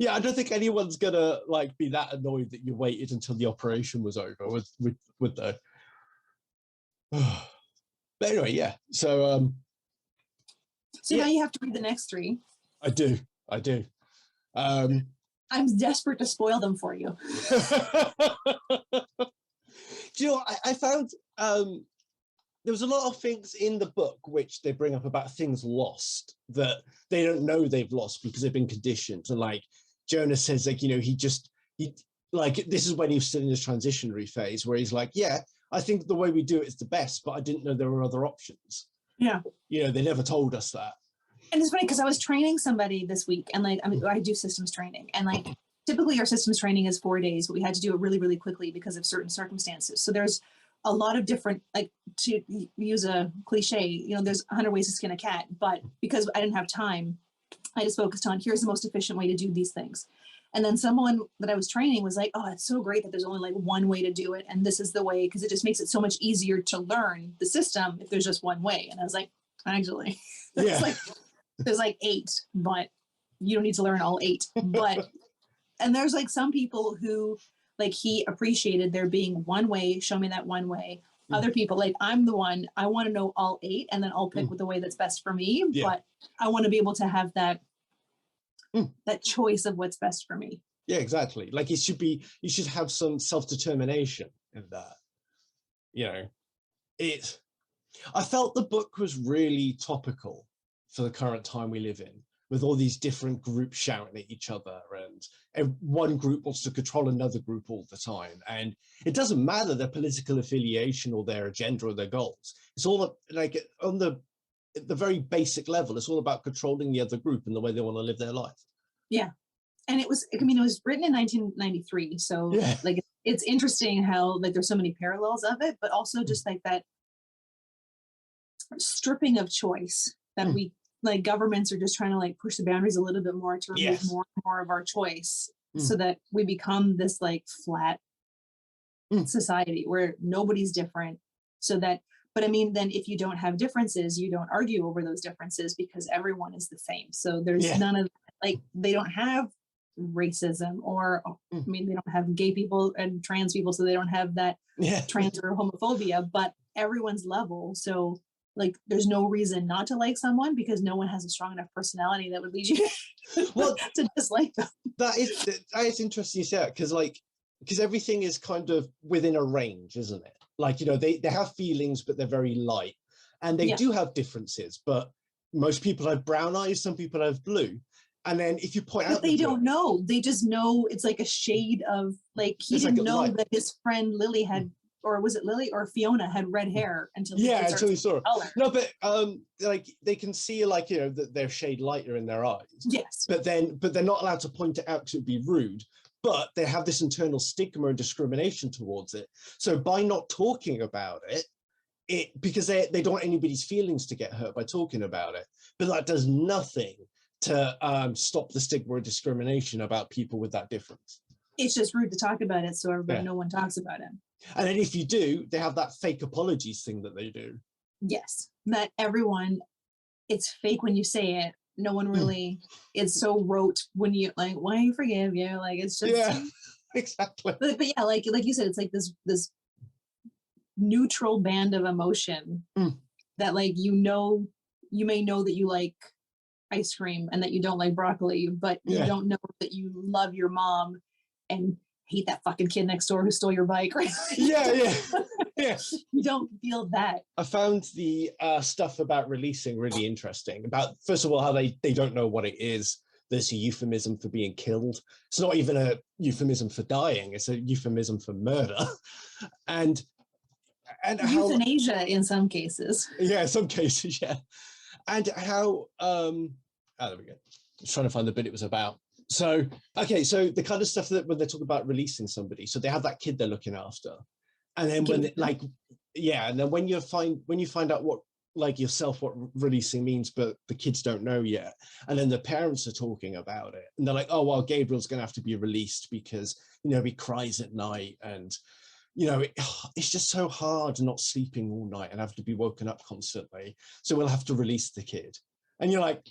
Yeah, I don't think anyone's gonna like be that annoyed that you waited until the operation was over with the. But anyway, yeah. So now you have to read the next 3. I do. I'm desperate to spoil them for you. Do you know, I found there was a lot of things in the book which they bring up about things lost that they don't know they've lost because they've been conditioned. And like Jonah says, like, you know, he like, this is when he was still in his transitionary phase where he's like, yeah, I think the way we do it is the best, but I didn't know there were other options. Yeah. You know, they never told us that. And it's funny because I was training somebody this week, and like, I do systems training, and like typically our systems training is 4 days, but we had to do it really, really quickly because of certain circumstances. So there's a lot of different, like, to use a cliche, you know, there's 100 ways to skin a cat, but because I didn't have time, I just focused on here's the most efficient way to do these things. And then someone that I was training was like, oh, it's so great that there's only like one way to do it. And this is the way, because it just makes it so much easier to learn the system if there's just one way. And I was like, actually, there's like 8, but you don't need to learn all 8. But, and there's like some people who, like, he appreciated there being one way, show me that one way. Other people, like, I'm the one, I want to know all 8, and then I'll pick with the way that's best for me. But I want to be able to have that that choice of what's best for me. Yeah, exactly. Like, you should have some self-determination in that. You know, I felt the book was really topical for the current time we live in, with all these different groups shouting at each other, and one group wants to control another group all the time. And it doesn't matter their political affiliation or their agenda or their goals. It's all like on the very basic level, it's all about controlling the other group and the way they want to live their life. Yeah. And it was written in 1993. So like, it's interesting how like there's so many parallels of it, but also just like that stripping of choice that we, like, governments are just trying to like push the boundaries a little bit more to remove more and more of our choice so that we become this like flat society where nobody's different. So that, but I mean, then if you don't have differences, you don't argue over those differences because everyone is the same. So there's none of, like, they don't have racism or, I mean, they don't have gay people and trans people, so they don't have that trans or homophobia, but everyone's level. So like, there's no reason not to like someone because no one has a strong enough personality that would lead you to dislike them. That is interesting you say that, because everything is kind of within a range, isn't it? Like, you know, they have feelings, but they're very light, and they do have differences. But most people have brown eyes, some people have blue. And then if you point out, they don't know. They just know it's like a shade of, like, he didn't know that his friend Lily had. Or was it Lily or Fiona had red hair until until he saw it. No, but like, they can see, like, you know, that they're shade lighter in their eyes. Yes. But they're not allowed to point it out because it would be rude. But they have this internal stigma and discrimination towards it. So by not talking about it, because they don't want anybody's feelings to get hurt by talking about it. But that does nothing to stop the stigma or discrimination about people with that difference. It's just rude to talk about it, so everybody, no one talks about it. And then if you do, they have that fake apologies thing that they do. Yes, that everyone, it's fake when you say it. No one really, it's so rote when you, like, why do you forgive you? Like, it's just. Exactly. But yeah, like you said, it's like this neutral band of emotion that, like, you may know that you like ice cream and that you don't like broccoli, but you don't know that you love your mom and hate that fucking kid next door who stole your bike, right? Yeah. You don't feel that. I found the stuff about releasing really interesting. About, first of all, how they don't know what it is. There's a euphemism for being killed. It's not even a euphemism for dying. It's a euphemism for murder. and how, euthanasia in some cases. Yeah, in some cases, yeah. And how there we go. I was trying to find the bit it was about. So, okay, so the kind of stuff that when they talk about releasing somebody, so they have that kid they're looking after. And then when and then when you find out what, like yourself, what releasing means, but the kids don't know yet. And then the parents are talking about it. And they're like, oh, well, Gabriel's going to have to be released because, he cries at night. And, it's just so hard not sleeping all night and have to be woken up constantly. So we'll have to release the kid. And you're like,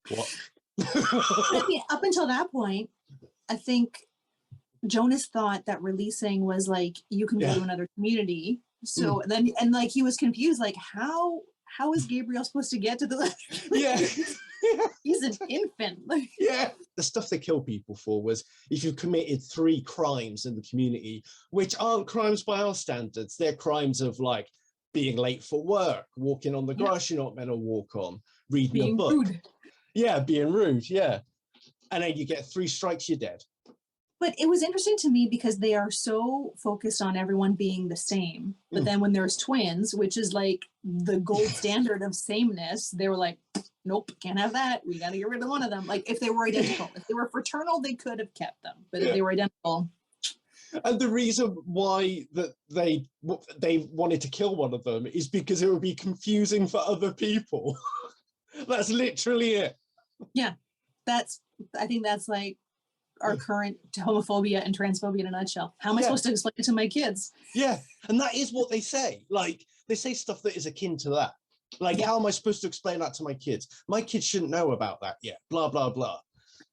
what? I mean, up until that point, I think Jonas thought that releasing was like, you can go to another community. So then, and like, he was confused, like, how is Gabriel supposed to get to the he's an infant. Yeah, the stuff they kill people for was if you've committed 3 crimes in the community, which aren't crimes by our standards. They're crimes of like being late for work, walking on the grass you're not meant to walk on, reading being a book. Rude. Yeah, being rude, yeah. And then you get 3 strikes, you're dead. But it was interesting to me because they are so focused on everyone being the same. But then when there's twins, which is like the gold standard of sameness, they were like, nope, can't have that. We got to get rid of one of them. Like if they were identical, if they were fraternal, they could have kept them. But if they were identical. And the reason why that they wanted to kill one of them is because it would be confusing for other people. That's literally it. Yeah, I think that's like our current homophobia and transphobia in a nutshell. How am I supposed to explain it to my kids? Yeah, and that is what they say. Like, they say stuff that is akin to that. Like, how am I supposed to explain that to my kids? My kids shouldn't know about that yet. Blah, blah, blah.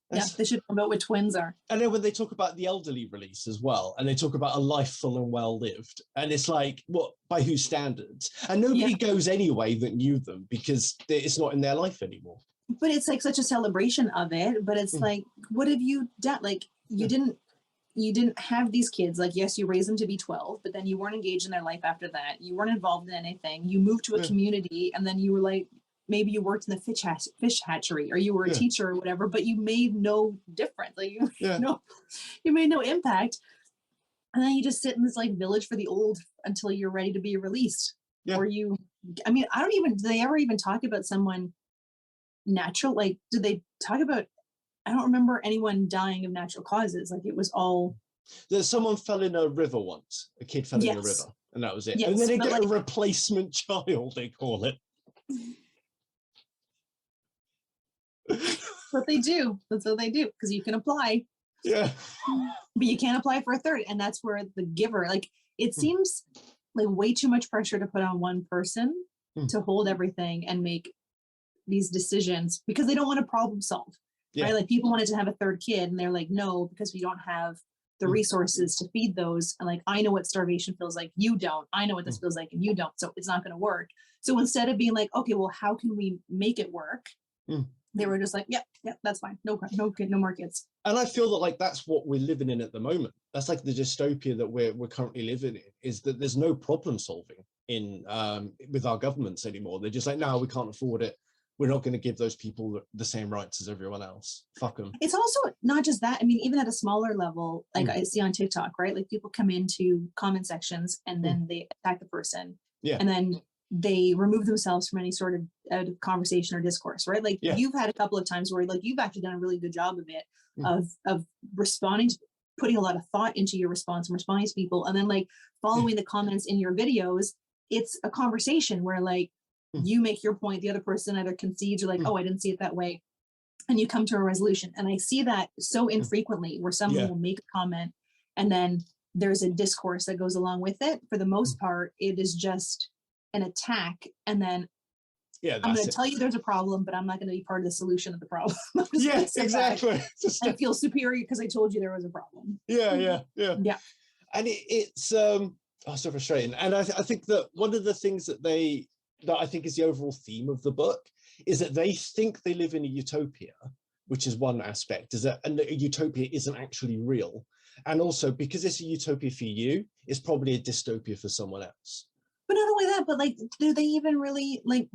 Yeah, they should know about what twins are. And then when they talk about the elderly release as well, and they talk about a life full and well lived, and it's like, what, by whose standards? And nobody goes anyway that knew them because it's not in their life anymore. But it's like such a celebration of it. But it's like, what have you done? Like, you didn't have these kids. Like, yes, you raised them to be 12, but then you weren't engaged in their life after that. You weren't involved in anything. You moved to a community, and then you were like, maybe you worked in the fish hatchery, or you were a teacher or whatever, but you made no difference. Like, you made no impact. And then you just sit in this like village for the old until you're ready to be released. Yeah. Or do they ever even talk about someone natural? Like, did they talk about, I don't remember anyone dying of natural causes. Like, it was all. Someone fell in a river once. A kid fell in a river, and that was it. Yes, and then they get a replacement child, they call it. That's what they do. That's what they do, because you can apply. Yeah. But you can't apply for a third. And that's where the giver, like, it seems like way too much pressure to put on one person to hold everything and make these decisions because they don't want to problem solve. Right? Like, people wanted to have a third kid, and they're like, no, because we don't have the resources to feed those. And like, I know what starvation feels like. You don't. I know what this feels like, and you don't. So it's not going to work. So instead of being like, okay, well, how can we make it work? They were just like, yep, that's fine. No more kids. And I feel that like that's what we're living in at the moment. That's like the dystopia that we're currently living in, is that there's no problem solving in with our governments anymore. They're just like, no, we can't afford it. We're not going to give those people the same rights as everyone else. Fuck them. It's also not just that. I mean, even at a smaller level, like I see on TikTok, right? Like, people come into comment sections and then they attack the person. Yeah. And then they remove themselves from any sort of conversation or discourse, right? Like, you've had a couple of times where like you've actually done a really good job of it, of responding, putting a lot of thought into your response and responding to people. And then like following the comments in your videos, it's a conversation where like you make your point, the other person either concedes or like, oh, I didn't see it that way. And you come to a resolution. And I see that so infrequently where someone will make a comment and then there's a discourse that goes along with it. For the most part, it is just an attack, and then I'm going to tell you there's a problem, but I'm not going to be part of the solution of the problem. Yes, exactly. I feel superior because I told you there was a problem. Yeah. And it's so frustrating. And I think that one of the things that I think is the overall theme of the book is that they think they live in a utopia, which is one aspect, is that and a utopia isn't actually real. And also, because it's a utopia for you, it's probably a dystopia for someone else. But not only that, but like, do they even really like?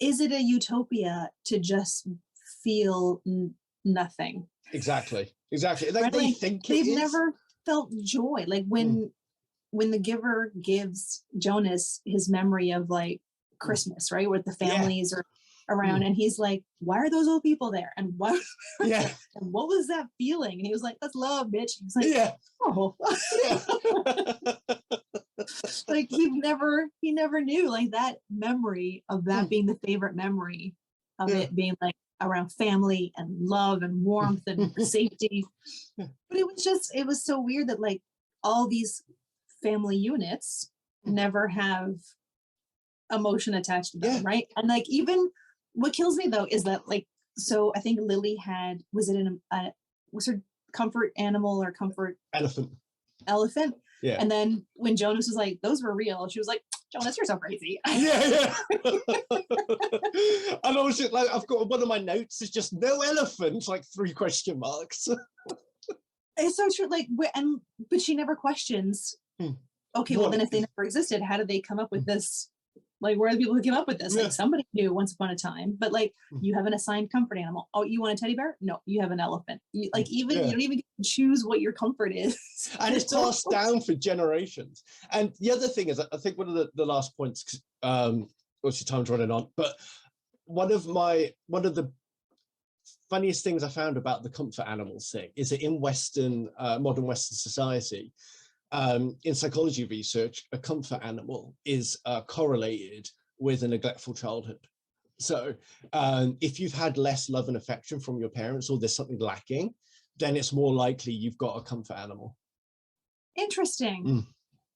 Is it a utopia to just feel nothing? Exactly. Like, Right? they Like, think they've it is. never felt joy. Like when the giver gives Jonas his memory of like Christmas, right, where the families are around, and he's like, "Why are those old people there? And what? Yeah. And what was that feeling?" And he was like, "That's love, bitch." He's like, Yeah. "Oh." Like he never knew like that memory of that being the favorite memory of it being like around family and love and warmth and safety. But it was so weird that like all these family units never have emotion attached to them, right? And like even what kills me though is that like, so I think Lily had, was her comfort animal or comfort elephant? Yeah. And then when Jonas was like, those were real, she was like, Jonas, you're so crazy. Yeah. And I was like, I've got one of my notes is just no elephant, like 3 question marks. It's so true. Like, but she never questions. Okay, well then if they never existed, how did they come up with this? Like, where are the people who came up with this? Like, somebody knew once upon a time, but like, you have an assigned comfort animal. Oh, you want a teddy bear? No, you have an elephant. You, like, you don't even choose what your comfort is. And it's passed down for generations. And the other thing is, I think one of the last points, what's your time's running on, but one of the funniest things I found about the comfort animals thing is that in modern Western society, in psychology research, a comfort animal is correlated with a neglectful childhood. So if you've had less love and affection from your parents, or there's something lacking, then it's more likely you've got a comfort animal. Interesting.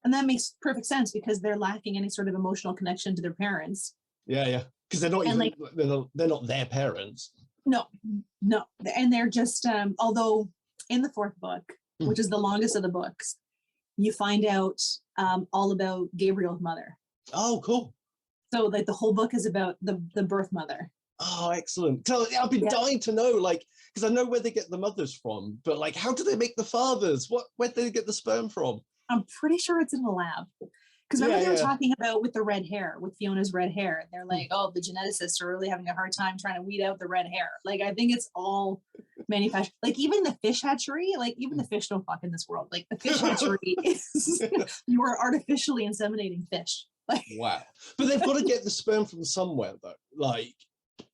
And that makes perfect sense because they're lacking any sort of emotional connection to their parents. Yeah. Because they're not even, like, they're not their parents. No. And they're just, although in the 4th book, which is the longest of the books, you find out all about Gabriel's mother. Oh, cool. So like the whole book is about the birth mother. Oh, excellent. So I've been dying to know, like, because I know where they get the mothers from, but like, how do they make the fathers? Where do they get the sperm from? I'm pretty sure it's in a lab. Because remember they were talking about with the red hair, with Fiona's red hair. They're like, oh, the geneticists are really having a hard time trying to weed out the red hair. Like, I think it's all manufactured. Like, even the fish hatchery, like, even the fish don't fuck in this world. Like, the fish hatchery is, you are artificially inseminating fish. Like, wow. But they've got to get the sperm from somewhere, though. Like,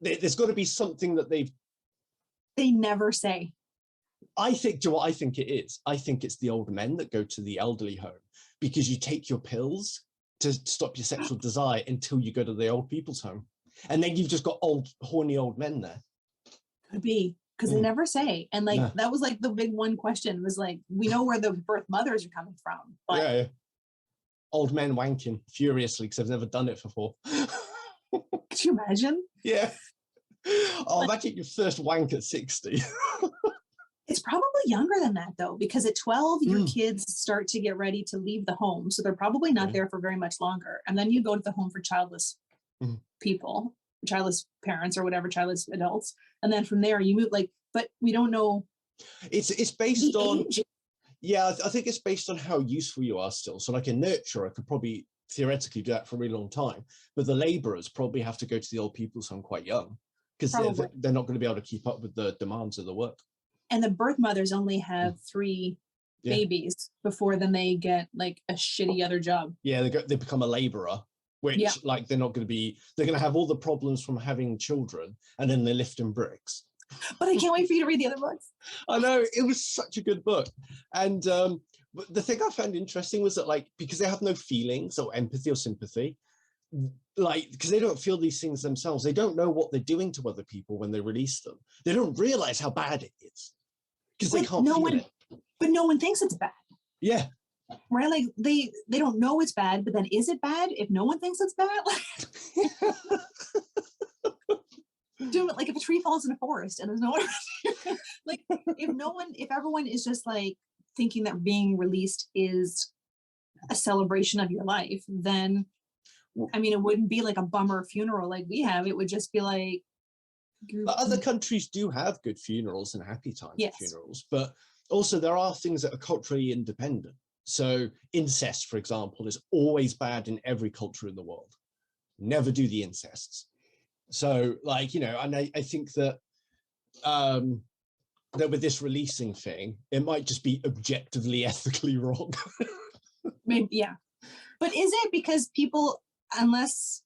there's got to be something that they never say. I think, do you know what I think it is? I think it's the old men that go to the elderly home because you take your pills to stop your sexual desire until you go to the old people's home. And then you've just got horny old men there. Could be, because they never say. And like, that was like the big one question was like, we know where the birth mothers are coming from. But old men wanking furiously because they've never done it before. Could you imagine? Yeah. Oh, imagine your first wank at 60. It's probably younger than that, though, because at 12, your kids start to get ready to leave the home. So they're probably not there for very much longer. And then you go to the home for childless people, childless parents or whatever, childless adults. And then from there you move, like, but we don't know. It's based on, I think it's based on how useful you are still. So like a nurturer could probably theoretically do that for a really long time. But the laborers probably have to go to the old people's home quite young because they're not going to be able to keep up with the demands of the work. And the birth mothers only have 3 babies before then they get like a shitty other job. Yeah, they become a laborer, which like they're going to have all the problems from having children, and then they're lifting bricks. But I can't wait for you to read the other books. I know, it was such a good book. And the thing I found interesting was that, like, because they have no feelings or empathy or sympathy, like, because they don't feel these things themselves, they don't know what they're doing to other people when they release them. They don't realize how bad it is because they can't feel it. But no one thinks it's bad. Yeah. Right? Like, they don't know it's bad, but then is it bad if no one thinks it's bad? Like if a tree falls in a forest and there's no one like if everyone is just like thinking that being released is a celebration of your life, then I mean it wouldn't be like a bummer funeral like we have. It would just be like, Other countries do have good funerals and happy time Yes. funerals, but also there are things that are culturally independent. So incest, for example, is always bad in every culture in the world. Never do the incests. So, like, you know, and I think that that with this releasing thing, it might just be objectively ethically wrong. Maybe, yeah. But is it because people, unless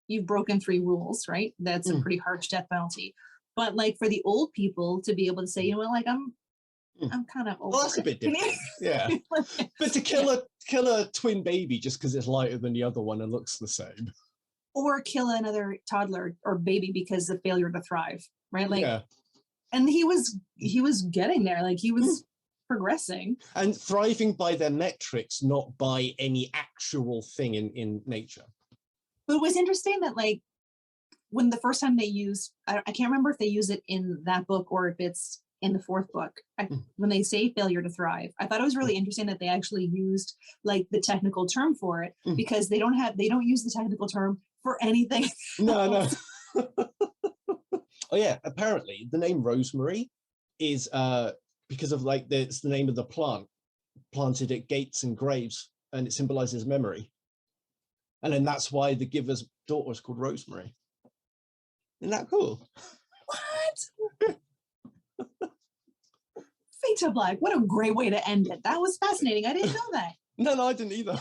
you've broken 3 rules, right? That's a pretty harsh death penalty. But like for the old people to be able to say, you know what, like I'm kind of over. Well, that's a bit different. Yeah. But to kill a twin baby just because it's lighter than the other one and looks the same. Or kill another toddler or baby because of failure to thrive, right? Like, yeah. And he was getting there, like he was progressing. And thriving by their metrics, not by any actual thing in nature. But it was interesting that like when the first time they used, I can't remember if they use it in that book or if it's in the 4th book, when they say failure to thrive, I thought it was really interesting that they actually used like the technical term for it, because they don't use the technical term for anything. No. Oh yeah, apparently the name rosemary is because of like it's the name of the plant planted at gates and graves, and it symbolizes memory. And then that's why the giver's daughter is called Rosemary. Isn't that cool? What? Fade to black. What a great way to end it. That was fascinating. I didn't know that. No, I didn't either.